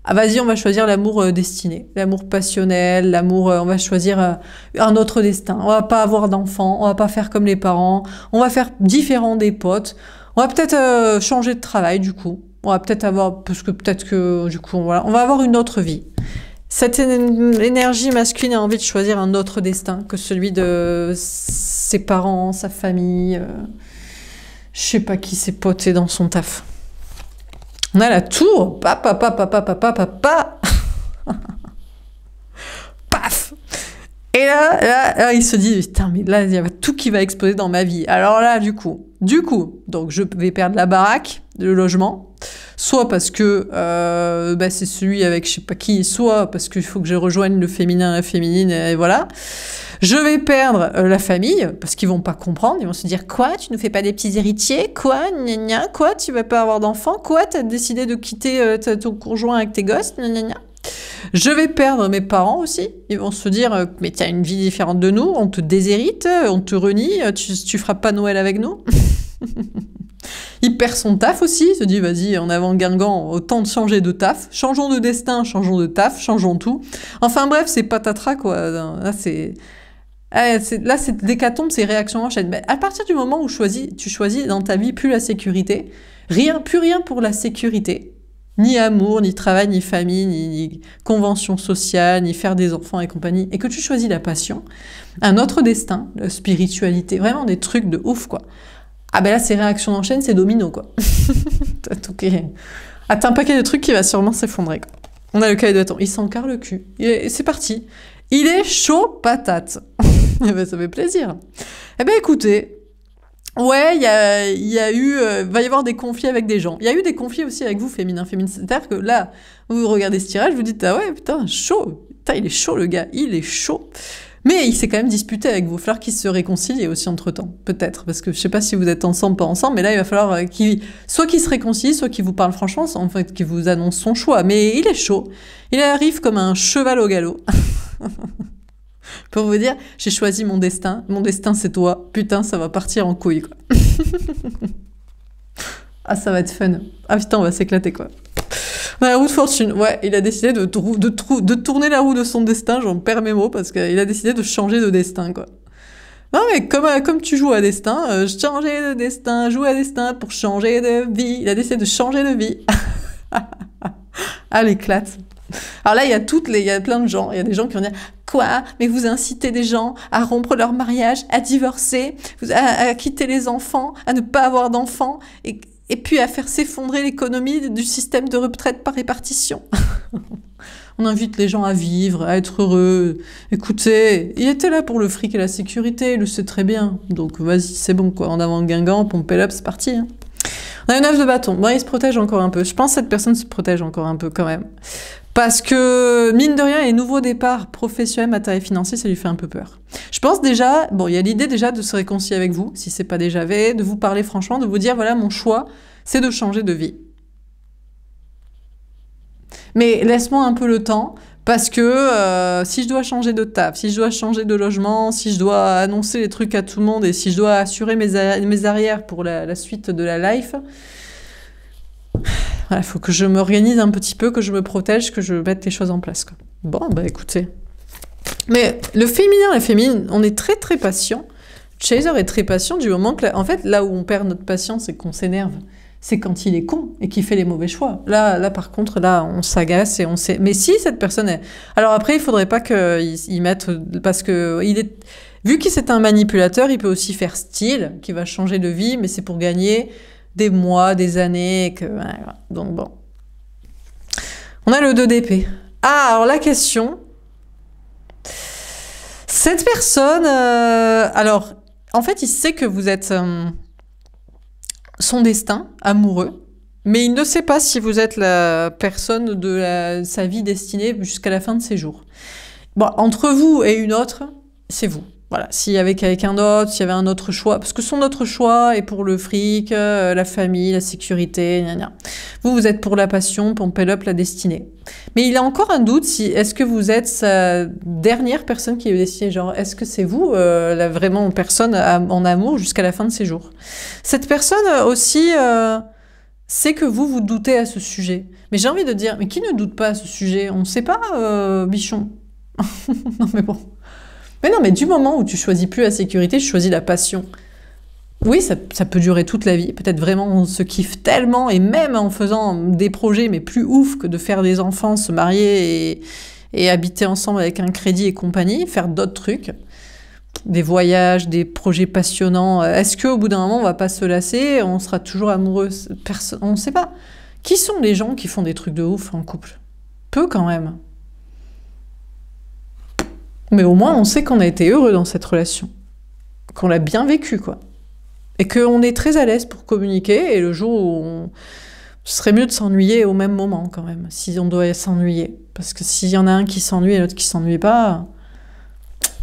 Ah, vas-y, on va choisir l'amour destiné, l'amour passionnel, l'amour, on va choisir un autre destin. On va pas avoir d'enfants, on va pas faire comme les parents, on va faire différent des potes, on va peut-être changer de travail, du coup. On va peut-être avoir, parce que peut-être que, du coup, voilà, on va avoir une autre vie. Cette énergie masculine a envie de choisir un autre destin que celui de ses parents, sa famille, je sais pas qui s'est poté dans son taf. On a la tour, papa, paf. Et là, il se dit, putain, mais là, il y a tout qui va exploser dans ma vie. Alors là, du coup, donc je vais perdre la baraque, le logement. soit parce que bah, c'est celui avec je sais pas qui, soit parce qu'il faut que je rejoigne le féminin, la féminine, et voilà. Je vais perdre la famille, parce qu'ils vont pas comprendre, ils vont se dire « Quoi, tu nous fais pas des petits héritiers? Quoi, gna gna, quoi, tu vas pas avoir d'enfants? Quoi, t'as décidé de quitter ton conjoint avec tes gosses? Gna gna gna. » Je vais perdre mes parents aussi, ils vont se dire « Mais t'as une vie différente de nous, on te déshérite, on te renie, tu feras pas Noël avec nous ?» Il perd son taf aussi, il se dit vas-y, en avant Guingamp, autant de changer de taf, changeons de destin, changeons de taf, changeons tout. Enfin bref, c'est patatras quoi. Là c'est l'hécatombe, c'est réaction en chaîne. Mais à partir du moment où tu choisis dans ta vie plus la sécurité, plus rien pour la sécurité, ni amour, ni travail, ni famille, ni convention sociale, ni faire des enfants et compagnie, et que tu choisis la passion, un autre destin, la spiritualité, vraiment des trucs de ouf quoi. Ah ben là, c'est réaction en chaîne, c'est domino, quoi. Ah, t'as un paquet de trucs qui va sûrement s'effondrer, quoi. On a le cahier de temps. Il s'encarre le cul. Et c'est parti. Il est chaud patate. Eh ben, ça fait plaisir. Eh ben, écoutez. Ouais, il y a eu... va y avoir des conflits avec des gens. Il y a eu des conflits aussi avec vous, féminin. C'est-à-dire que là, vous regardez ce tirage, vous dites, ah ouais, putain, chaud. Putain, il est chaud, le gars. Il est chaud. Mais il s'est quand même disputé avec vous. Il va falloir qu'il se réconcilie aussi entre-temps, peut-être. Parce que je sais pas si vous êtes ensemble, pas ensemble, mais là, il va falloir soit qu'il se réconcilie, soit qu'il vous parle franchement, en fait, qu'il vous annonce son choix. Mais il est chaud. Il arrive comme un cheval au galop. Pour vous dire, j'ai choisi mon destin. Mon destin, c'est toi. Putain, ça va partir en couille, quoi. Ah, ça va être fun. Ah putain, on va s'éclater, quoi. La roue de fortune, ouais, il a décidé de tourner la roue de son destin, j'en perds mes mots, parce qu'il a décidé de changer de destin, quoi. Non, mais comme tu joues à destin, changer de destin, jouer à destin pour changer de vie. Il a décidé de changer de vie. Ah, l'éclate. Alors là, il y a plein de gens. Il y a des gens qui vont dire « Quoi? Mais vous incitez des gens à rompre leur mariage, à divorcer, à quitter les enfants, à ne pas avoir d'enfants, et puis à faire s'effondrer l'économie du système de retraite par répartition. » On invite les gens à vivre, à être heureux. Écoutez, il était là pour le fric et la sécurité, il le sait très bien. Donc vas-y, c'est bon quoi, en avant Guingamp, pompez up, c'est parti. Hein. On a une 9 de bâton. Bon, il se protège encore un peu. Je pense que cette personne se protège encore un peu quand même. Parce que, mine de rien, les nouveaux départs professionnels, matériels et financiers, ça lui fait un peu peur. Je pense déjà, bon, il y a l'idée déjà de se réconcilier avec vous, si c'est pas déjà fait, de vous parler franchement, de vous dire, voilà, mon choix, c'est de changer de vie. Mais laisse-moi un peu le temps, parce que si je dois changer de taf, si je dois changer de logement, si je dois annoncer les trucs à tout le monde, et si je dois assurer mes arrières pour la suite de la life... Voilà, il faut que je m'organise un petit peu, que je me protège, que je mette les choses en place, quoi. Bon, bah écoutez. Mais le féminin, la féminine, on est très très patient. Chaser est très patient du moment que... En fait, là où on perd notre patience et qu'on s'énerve, c'est quand il est con et qu'il fait les mauvais choix. Là, par contre, là, on s'agace et on sait... Mais si cette personne est... Alors après, il faudrait pas qu'il mette... Parce que il est... Vu qu'il c'est un manipulateur, il peut aussi faire style, qui va changer de vie, mais c'est pour gagner... des mois, des années, et que... Voilà. Donc bon. On a le 2 d'épée. Ah, alors la question... Cette personne... alors, en fait, il sait que vous êtes son destin, amoureux, mais il ne sait pas si vous êtes la personne de sa vie destinée jusqu'à la fin de ses jours. Bon, entre vous et une autre, c'est vous. Voilà, s'il y avait quelqu'un d'autre, s'il y avait un autre choix, parce que son autre choix est pour le fric, la famille, la sécurité, gna gna. Vous êtes pour la passion, pomper up la destinée. Mais il a encore un doute si, est-ce que vous êtes sa dernière personne qui est destinée, genre, est-ce que c'est vous, la vraiment personne en amour jusqu'à la fin de ses jours? Cette personne aussi sait que vous doutez à ce sujet. Mais j'ai envie de dire, mais qui ne doute pas à ce sujet? On ne sait pas, bichon. Non mais bon. Mais non, mais du moment où tu choisis plus la sécurité, tu choisis la passion. Oui, ça peut durer toute la vie. Peut-être vraiment on se kiffe tellement, et même en faisant des projets, mais plus ouf que de faire des enfants, se marier et habiter ensemble avec un crédit et compagnie, faire d'autres trucs, des voyages, des projets passionnants. Est-ce qu'au bout d'un moment, on va pas se lasser, on sera toujours amoureux? On ne sait pas. Qui sont les gens qui font des trucs de ouf en couple? Peu quand même. Mais au moins, on sait qu'on a été heureux dans cette relation. Qu'on l'a bien vécu, quoi. Et qu'on est très à l'aise pour communiquer. Et le jour où Ce serait mieux de s'ennuyer au même moment, quand même, si on doit s'ennuyer. Parce que s'il y en a un qui s'ennuie et l'autre qui s'ennuie pas...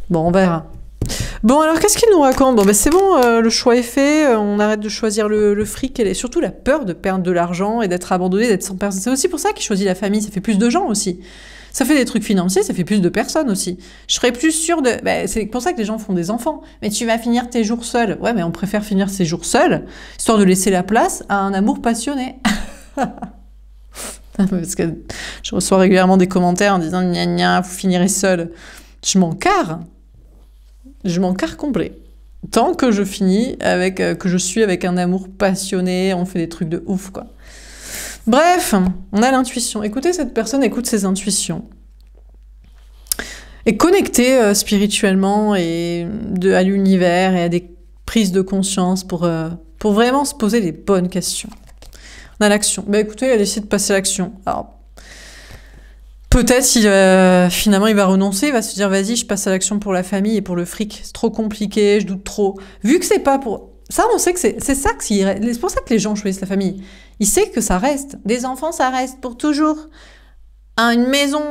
Bon, on verra. Bon, alors, qu'est-ce qu'il nous raconte? Bon, ben c'est bon, le choix est fait, on arrête de choisir le fric, et surtout la peur de perdre de l'argent et d'être abandonné, d'être sans personne. C'est aussi pour ça qu'il choisit la famille, ça fait plus de gens aussi. Ça fait des trucs financiers, ça fait plus de personnes aussi. Je serais plus sûre de... Ben, c'est pour ça que les gens font des enfants. Mais tu vas finir tes jours seul. Ouais, mais on préfère finir ses jours seul, histoire de laisser la place à un amour passionné. Parce que je reçois régulièrement des commentaires en disant « Gna gna, vous finirez seul ». Je m'en carre. Je m'en carre complet. Tant que je finis avec, que je suis avec un amour passionné, on fait des trucs de ouf, quoi. Bref, on a l'intuition. Écoutez cette personne, écoute ses intuitions. Et connectez spirituellement et à l'univers et à des prises de conscience pour vraiment se poser les bonnes questions. On a l'action. Ben écoutez, elle essaie de passer à l'action. Alors, peut-être finalement il va renoncer, il va se dire vas-y, je passe à l'action pour la famille et pour le fric. C'est trop compliqué, je doute trop. Vu que c'est pas pour... Ça, on sait que c'est ça que c'est pour ça que les gens choisissent la famille. Ils savent que ça reste. Des enfants, ça reste pour toujours. Une maison,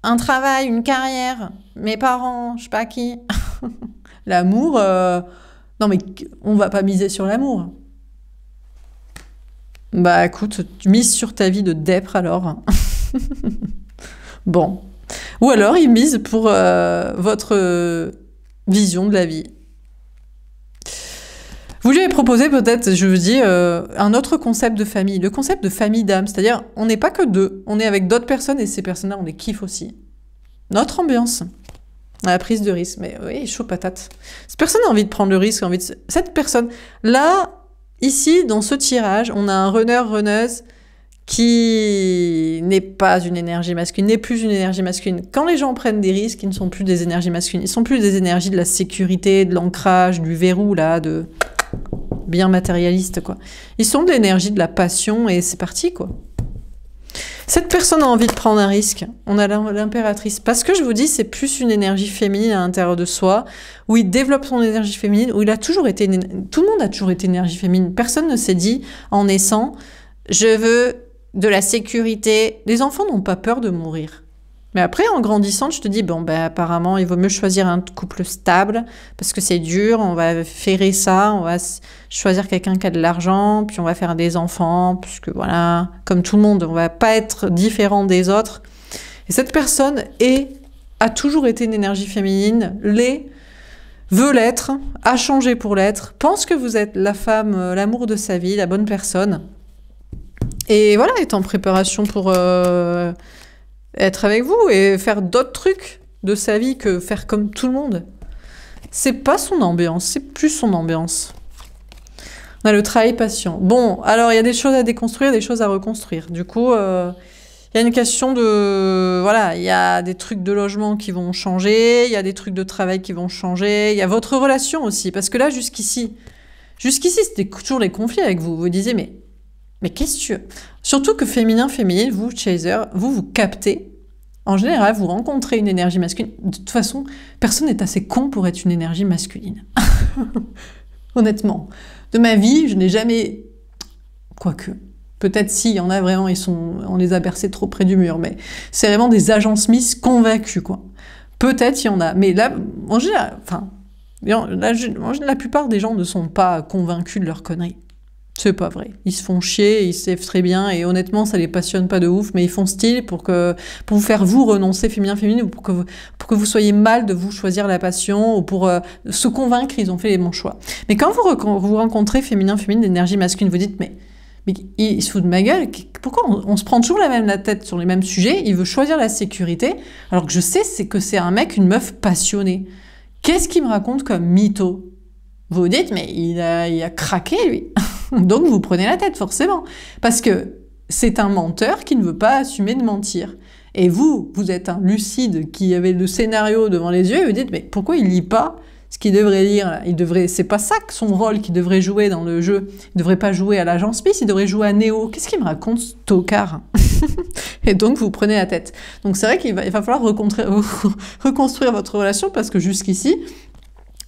un travail, une carrière, mes parents, je sais pas qui. L'amour, non mais on va pas miser sur l'amour. Bah écoute, tu mises sur ta vie de dèpre alors. Bon. Ou alors ils misent pour votre vision de la vie. Vous lui avez proposé peut-être, je vous dis, un autre concept de famille, le concept de famille d'âme, c'est-à-dire on n'est pas que deux, on est avec d'autres personnes et ces personnes-là, on les kiffe aussi. Notre ambiance, la prise de risque, mais oui, chaud patate. Cette personne a envie de prendre le risque, cette personne, là, ici, dans ce tirage, on a un runner-runneuse qui n'est pas une énergie masculine, n'est plus une énergie masculine. Quand les gens prennent des risques, ils ne sont plus des énergies masculines, ils ne sont plus des énergies de la sécurité, de l'ancrage, du verrou, là, de... bien matérialiste, quoi. Ils sont de l'énergie, de la passion, et c'est parti, quoi. Cette personne a envie de prendre un risque. On a l'impératrice. Parce que je vous dis, c'est plus une énergie féminine à l'intérieur de soi, où il développe son énergie féminine, où il a toujours été... Tout le monde a toujours été énergie féminine. Personne ne s'est dit, en naissant, je veux de la sécurité. Les enfants n'ont pas peur de mourir. Mais après, en grandissant, je te dis, bon, ben, apparemment, il vaut mieux choisir un couple stable, parce que c'est dur, on va ferrer ça, on va choisir quelqu'un qui a de l'argent, puis on va faire des enfants, puisque voilà, comme tout le monde, on va pas être différent des autres. Et cette personne a toujours été une énergie féminine, veut l'être, a changé pour l'être, pense que vous êtes la femme, l'amour de sa vie, la bonne personne. Et voilà, est en préparation pour... être avec vous et faire d'autres trucs de sa vie que faire comme tout le monde. C'est pas son ambiance, c'est plus son ambiance. On a le travail patient. Bon, alors il y a des choses à déconstruire, des choses à reconstruire. Du coup, il y a une question de... Voilà, il y a des trucs de logement qui vont changer, il y a des trucs de travail qui vont changer, il y a votre relation aussi. Parce que là, jusqu'ici, c'était toujours les conflits avec vous. Vous disiez, mais qu'est-ce que tu veux? Surtout que féminin, féminine, vous, chaser, vous captez. En général, vous rencontrez une énergie masculine. De toute façon, personne n'est assez con pour être une énergie masculine. Honnêtement. De ma vie, je n'ai jamais... Quoique. Peut-être si, il y en a vraiment, on les a bercés trop près du mur. Mais c'est vraiment des agents Smith convaincus, quoi. Peut-être il y en a. Mais là, en général, la plupart des gens ne sont pas convaincus de leur connerie. C'est pas vrai. Ils se font chier, ils savent très bien, et honnêtement, ça les passionne pas de ouf, mais ils font style pour vous faire renoncer féminin, ou pour que vous soyez mal de vous choisir la passion, ou pour se convaincre, ils ont fait les bons choix. Mais quand vous rencontrez féminin, d'énergie masculine, vous dites, mais il se fout de ma gueule, pourquoi on se prend toujours la tête sur les mêmes sujets, il veut choisir la sécurité, alors que je sais que c'est un mec, une meuf passionnée. Qu'est-ce qu'il me raconte comme mytho? Vous vous dites, mais il a craqué, lui. Donc vous prenez la tête, forcément. Parce que c'est un menteur qui ne veut pas assumer de mentir. Et vous êtes un lucide qui avait le scénario devant les yeux, et vous dites, mais pourquoi il lit pas ce qu'il devrait lire? C'est pas ça que son rôle qu'il devrait jouer dans le jeu. Il devrait pas jouer à l'agent Smith, il devrait jouer à Néo. Qu'est-ce qu'il me raconte, ce tocard? Et donc vous prenez la tête. Donc c'est vrai qu'il va falloir reconstruire votre relation, parce que jusqu'ici,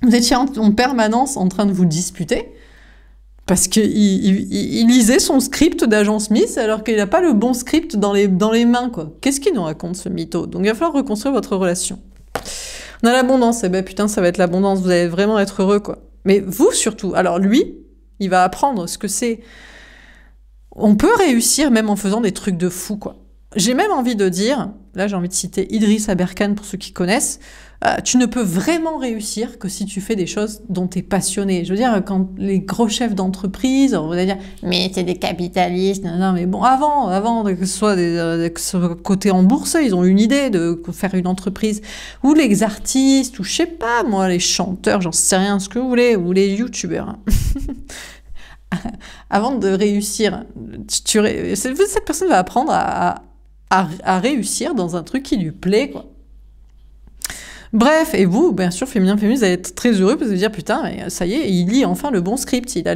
vous étiez en permanence en train de vous disputer, Parce qu'il lisait son script d'agent Smith alors qu'il n'a pas le bon script dans les mains, quoi. Qu'est-ce qu'il nous raconte, ce mytho? Donc il va falloir reconstruire votre relation. On a l'abondance, eh ben putain, ça va être l'abondance, vous allez vraiment être heureux, quoi. Mais vous, surtout. Alors lui, il va apprendre ce que c'est. On peut réussir même en faisant des trucs de fou, quoi. J'ai même envie de dire, là j'ai envie de citer Idriss Aberkan pour ceux qui connaissent, tu ne peux vraiment réussir que si tu fais des choses dont tu es passionné. Je veux dire, quand les gros chefs d'entreprise, on va dire, mais c'est des capitalistes, non, mais bon, avant que ce soit coté en bourse, ils ont une idée de faire une entreprise, ou les artistes, ou je sais pas, moi, les chanteurs, j'en sais rien, ce que vous voulez, ou les youtubeurs. Hein. Avant de réussir, cette personne va apprendre à réussir dans un truc qui lui plaît, quoi. Bref, et vous, bien sûr, féminin, vous allez être très heureux parce que vous allez dire, putain, ça y est, il lit enfin le bon script, il a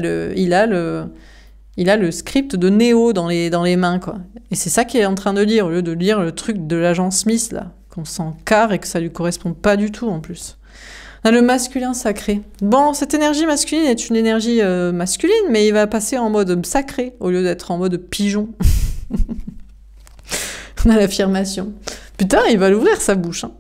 le script de Néo dans les mains, quoi. Et c'est ça qu'il est en train de lire, au lieu de lire le truc de l'agent Smith, là, qu'on s'en carre et que ça lui correspond pas du tout, en plus. On a le masculin sacré. Bon, cette énergie masculine est une énergie masculine, mais il va passer en mode sacré, au lieu d'être en mode pigeon. On a l'affirmation. Putain, il va l'ouvrir sa bouche, hein.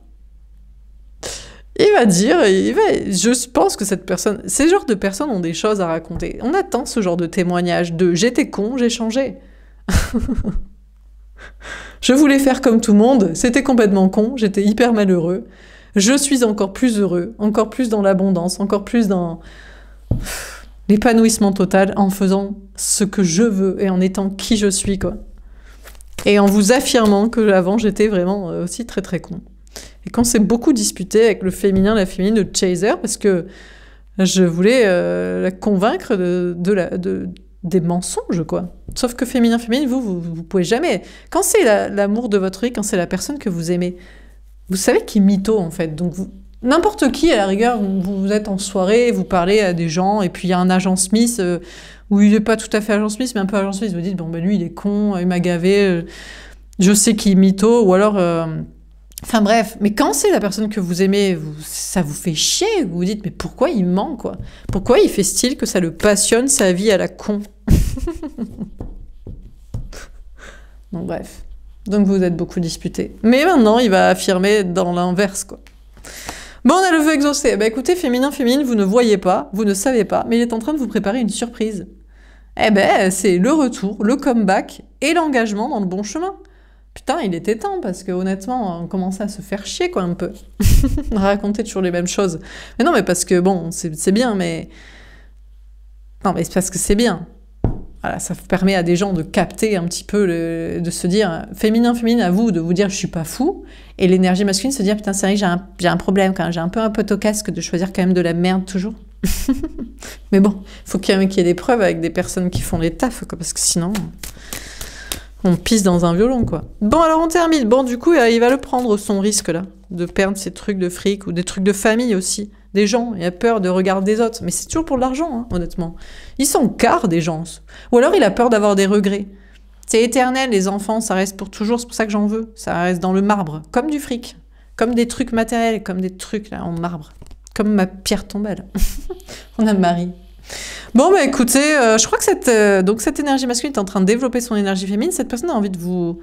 Il va dire, je pense que cette personne, ces genres de personnes ont des choses à raconter. On attend ce genre de témoignage de « j'étais con, j'ai changé ». Je voulais faire comme tout le monde, c'était complètement con, j'étais hyper malheureux. Je suis encore plus heureux, encore plus dans l'abondance, encore plus dans l'épanouissement total en faisant ce que je veux et en étant qui je suis, quoi. Et en vous affirmant que avant j'étais vraiment aussi très très con. Et quand c'est beaucoup disputé avec le féminin, la féminine de Chaser, parce que je voulais la convaincre des mensonges, quoi. Sauf que féminin-féminine, vous pouvez jamais. Quand c'est l'amour de votre vie, quand c'est la personne que vous aimez, vous savez qui est mytho, en fait. Donc, n'importe qui, à la rigueur, vous êtes en soirée, vous parlez à des gens, et puis il y a un agent Smith, où il n'est pas tout à fait agent Smith, mais un peu agent Smith, vous dites, bon, ben lui, il est con, il m'a gavé, je sais qui est mytho, ou alors... Enfin bref, mais quand c'est la personne que vous aimez, ça vous fait chier, vous vous dites, mais pourquoi il ment, quoi? Pourquoi il fait style que ça le passionne, sa vie à la con? Donc bref, donc vous êtes beaucoup disputés. Mais maintenant, il va affirmer dans l'inverse, quoi. Bon, on a le vœu exaucé. Bah écoutez, féminin, féminine, vous ne voyez pas, vous ne savez pas, mais il est en train de vous préparer une surprise. Eh ben, c'est le retour, le comeback et l'engagement dans le bon chemin. Putain, il était temps, parce que honnêtement, on commençait à se faire chier, quoi, un peu. Raconter toujours les mêmes choses. Mais non, mais parce que, bon, c'est bien, mais... Non, mais c'est parce que c'est bien. Voilà, ça permet à des gens de capter un petit peu, de se dire, féminin, féminine, à vous, de vous dire, je suis pas fou. Et l'énergie masculine, se dire, putain, c'est vrai que j'ai un problème, quand même. J'ai un peu au casque de choisir quand même de la merde, toujours. Mais bon, il faut quand même qu'il y ait des preuves avec des personnes qui font les tafs, quoi, parce que sinon... On pisse dans un violon, quoi. Bon, alors on termine. Bon, du coup, il va le prendre, son risque, là, de perdre ses trucs de fric ou des trucs de famille aussi. Des gens, il a peur de regard des autres. Mais c'est toujours pour de l'argent, hein, honnêtement. Il s'en carre des gens. Ou alors il a peur d'avoir des regrets. C'est éternel, les enfants, ça reste pour toujours, c'est pour ça que j'en veux. Ça reste dans le marbre, comme du fric. Comme des trucs matériels, comme des trucs, là, en marbre. Comme ma pierre tombale. On a Marie. Bon, bah écoutez, je crois que cette énergie masculine est en train de développer son énergie féminine. Cette personne a envie de vous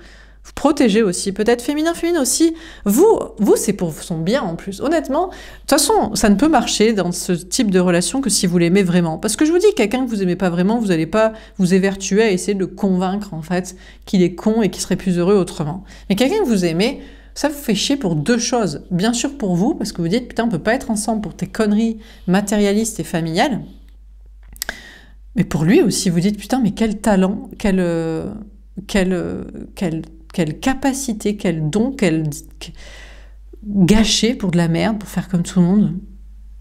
protéger aussi. Peut-être féminin aussi. Vous c'est pour son bien en plus. Honnêtement, de toute façon, ça ne peut marcher dans ce type de relation que si vous l'aimez vraiment. Parce que je vous dis, quelqu'un que vous aimez pas vraiment, vous n'allez pas vous évertuer à essayer de le convaincre, en fait, qu'il est con et qu'il serait plus heureux autrement. Mais quelqu'un que vous aimez, ça vous fait chier pour deux choses. Bien sûr pour vous, parce que vous dites, putain, on peut pas être ensemble pour tes conneries matérialistes et familiales. Mais pour lui aussi, vous dites, putain, mais quel talent, quelle capacité, quel don, gâché pour de la merde, pour faire comme tout le monde.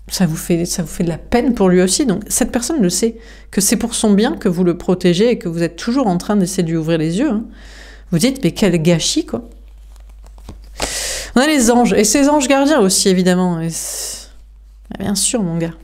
Ça vous fait de la peine pour lui aussi. Donc cette personne le sait, que c'est pour son bien que vous le protégez et que vous êtes toujours en train d'essayer de lui ouvrir les yeux. Hein. Vous dites, mais quel gâchis, quoi. On a les anges, et ces anges gardiens aussi, évidemment. Bien sûr, mon gars.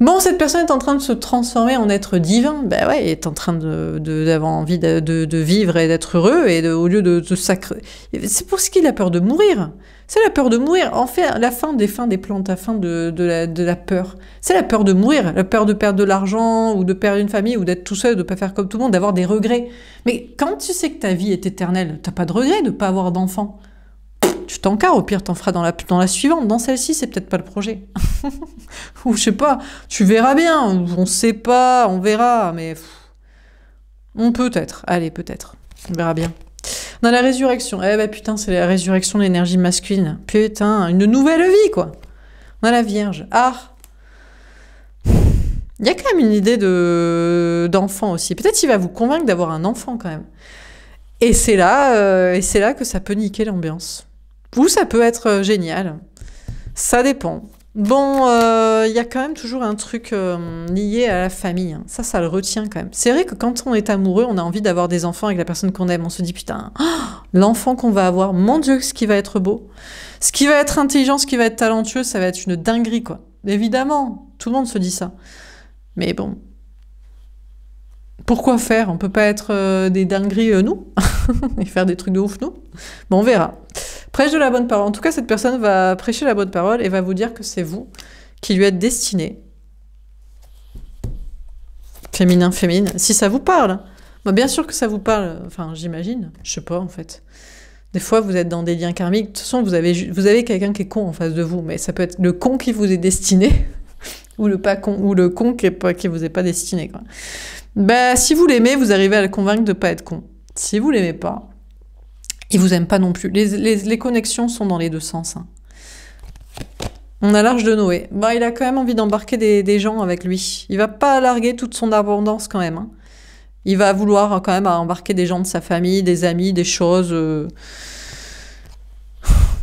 Bon, cette personne est en train de se transformer en être divin. Ben ouais, elle est en train d'avoir envie de vivre et d'être heureux, et au lieu de sacrer. C'est pour ce qu'il a peur de mourir. C'est la peur de mourir. En fait, la fin des plantes, la fin de la peur. C'est la peur de mourir, la peur de perdre de l'argent, ou de perdre une famille, ou d'être tout seul, de ne pas faire comme tout le monde, d'avoir des regrets. Mais quand tu sais que ta vie est éternelle, t'as pas de regrets de ne pas avoir d'enfant. Tu t'encarres, au pire, t'en feras dans la suivante. Dans celle-ci, c'est peut-être pas le projet. Ou je sais pas, tu verras bien. On sait pas, on verra, mais on peut-être. Allez, peut-être. On verra bien. On a la résurrection. Eh ben putain, c'est la résurrection de l'énergie masculine. Putain, une nouvelle vie, quoi. On a la Vierge. Ah, il y a quand même une idée d'enfant aussi. Peut-être qu'il va vous convaincre d'avoir un enfant quand même. Et c'est là que ça peut niquer l'ambiance. Ou ça peut être génial. Ça dépend. Bon, il y a quand même toujours un truc lié à la famille. Hein. Ça le retient quand même. C'est vrai que quand on est amoureux, on a envie d'avoir des enfants avec la personne qu'on aime. On se dit, putain, l'enfant qu'on va avoir, mon Dieu, ce qui va être beau. Ce qui va être intelligent, ce qui va être talentueux, ça va être une dinguerie, quoi. Évidemment, tout le monde se dit ça. Mais bon, pourquoi faire? On peut pas être des dingueries, nous et faire des trucs de ouf, nous. Bon, on verra. Prêche de la bonne parole. En tout cas, cette personne va prêcher la bonne parole et va vous dire que c'est vous qui lui êtes destiné. Féminin, féminine. Si ça vous parle. Bah, bien sûr que ça vous parle. Enfin, j'imagine. Je sais pas, en fait. Des fois, vous êtes dans des liens karmiques. De toute façon, vous avez quelqu'un qui est con en face de vous. Mais ça peut être le con qui vous est destiné ou le pas con, ou le con qui vous est pas destiné, quoi. Bah, si vous l'aimez, vous arrivez à le convaincre de pas être con. Si vous l'aimez pas, il vous aime pas non plus. Les connexions sont dans les deux sens. Hein. On a l'Arche de Noé. Bah, il a quand même envie d'embarquer des gens avec lui. Il va pas larguer toute son abondance quand même. Hein. Il va vouloir quand même embarquer des gens de sa famille, des amis, des choses.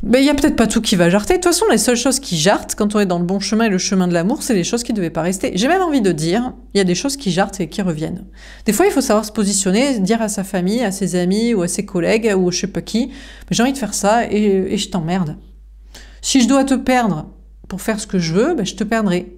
Mais il y a peut-être pas tout qui va jarter. De toute façon, les seules choses qui jartent quand on est dans le bon chemin et le chemin de l'amour, c'est les choses qui ne devaient pas rester. J'ai même envie de dire, il y a des choses qui jartent et qui reviennent. Des fois, il faut savoir se positionner, dire à sa famille, à ses amis ou à ses collègues ou je sais pas qui, j'ai envie de faire ça et je t'emmerde. Si je dois te perdre pour faire ce que je veux, ben, je te perdrai.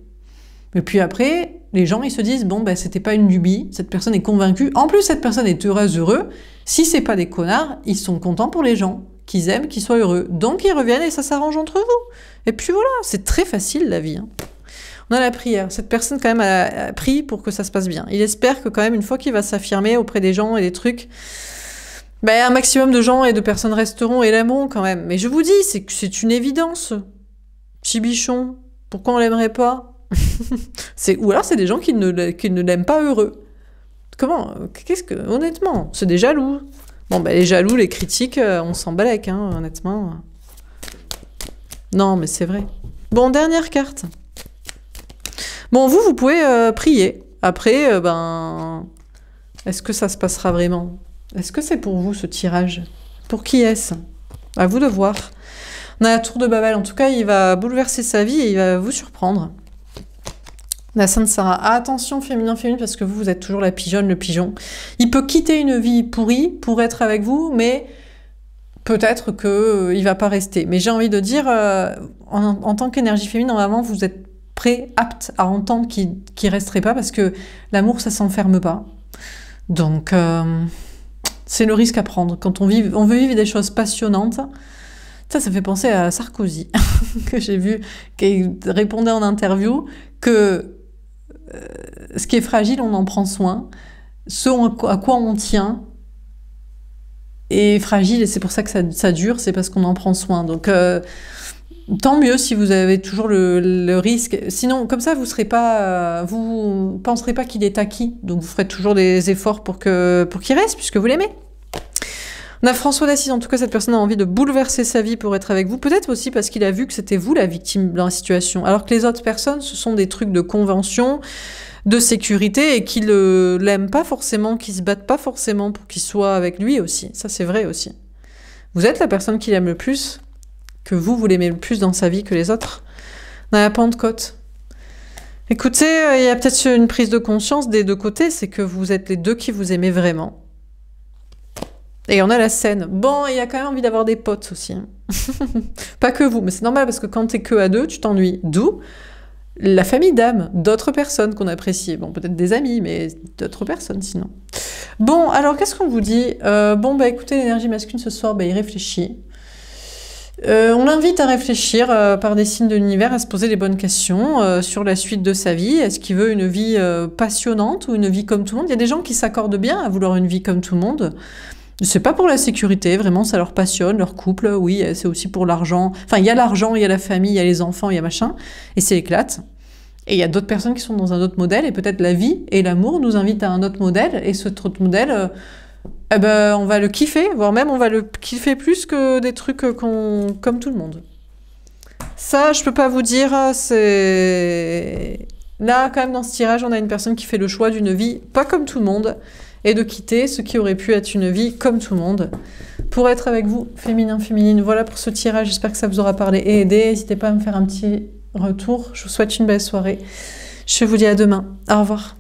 Et puis après, les gens, ils se disent, bon, ben, c'était pas une lubie, cette personne est convaincue. En plus, cette personne est heureuse, heureux. Si c'est pas des connards, ils sont contents pour les gens qu'ils aiment, qu'ils soient heureux. Donc ils reviennent et ça s'arrange entre vous. Et puis voilà, c'est très facile la vie. Hein. On a la prière. Cette personne quand même a prié pour que ça se passe bien. Il espère que quand même une fois qu'il va s'affirmer auprès des gens et des trucs, ben, un maximum de gens et de personnes resteront et l'aimeront quand même. Mais je vous dis, c'est une évidence. Petit bichon, pourquoi on l'aimerait pas? Ou alors c'est des gens qui ne l'aiment pas heureux. Comment? Honnêtement, c'est des jaloux. Bon, ben, les jaloux, les critiques, on s'en balèque, hein, honnêtement. Non, mais c'est vrai. Bon, dernière carte. Bon, vous pouvez prier. Après, ben... Est-ce que ça se passera vraiment? Est-ce que c'est pour vous, ce tirage? Pour qui est-ce? À vous de voir. On a la tour de Babel. En tout cas, il va bouleverser sa vie et il va vous surprendre. La Sainte Sarah. Ah, attention, féminin, féminine, parce que vous êtes toujours la pigeonne, le pigeon. Il peut quitter une vie pourrie pour être avec vous, mais peut-être qu'il ne va pas rester. Mais j'ai envie de dire, en tant qu'énergie féminine, normalement, vous êtes prêt, apte à entendre qu'il ne resterait pas, parce que l'amour, ça ne s'enferme pas. Donc, c'est le risque à prendre. Quand on veut vivre des choses passionnantes, ça fait penser à Sarkozy, que j'ai vu, qui répondait en interview que ce qui est fragile, on en prend soin. Ce à quoi on tient est fragile et c'est pour ça que ça dure, c'est parce qu'on en prend soin. Donc, tant mieux si vous avez toujours le risque. Sinon, comme ça, vous penserez pas qu'il est acquis. Donc, vous ferez toujours des efforts pour qu'il reste, puisque vous l'aimez. On a François d'Assise, en tout cas, cette personne a envie de bouleverser sa vie pour être avec vous. Peut-être aussi parce qu'il a vu que c'était vous la victime dans la situation. Alors que les autres personnes, ce sont des trucs de convention, de sécurité, et qui l'aiment pas forcément, qui se battent pas forcément pour qu'il soit avec lui aussi. Ça, c'est vrai aussi. Vous êtes la personne qu'il aime le plus, que vous l'aimez le plus dans sa vie que les autres. On a la Pentecôte. Écoutez, il y a peut-être une prise de conscience des deux côtés, c'est que vous êtes les deux qui vous aimez vraiment. Et on a la scène. Bon, il y a quand même envie d'avoir des potes aussi. Hein. Pas que vous, mais c'est normal parce que quand t'es que à deux, tu t'ennuies. D'où la famille d'âme d'autres personnes qu'on apprécie. Bon, peut-être des amis, mais d'autres personnes sinon. Bon, alors qu'est-ce qu'on vous dit? Bon, bah écoutez, l'énergie masculine ce soir, bah, il réfléchit. On l'invite à réfléchir par des signes de l'univers, à se poser les bonnes questions sur la suite de sa vie. Est-ce qu'il veut une vie passionnante ou une vie comme tout le monde? Il y a des gens qui s'accordent bien à vouloir une vie comme tout le monde. C'est pas pour la sécurité, vraiment, ça leur passionne, leur couple, oui, c'est aussi pour l'argent. Enfin, il y a l'argent, il y a la famille, il y a les enfants, il y a machin, et c'est éclate. Et il y a d'autres personnes qui sont dans un autre modèle, et peut-être la vie et l'amour nous invitent à un autre modèle, et cet autre modèle, eh ben, on va le kiffer, voire même on va le kiffer plus que des trucs comme tout le monde. Ça, je peux pas vous dire, c'est... Là, quand même, dans ce tirage, on a une personne qui fait le choix d'une vie pas comme tout le monde, et de quitter ce qui aurait pu être une vie comme tout le monde, pour être avec vous, féminin, féminine. Voilà pour ce tirage, j'espère que ça vous aura parlé et aidé. N'hésitez pas à me faire un petit retour. Je vous souhaite une belle soirée. Je vous dis à demain. Au revoir.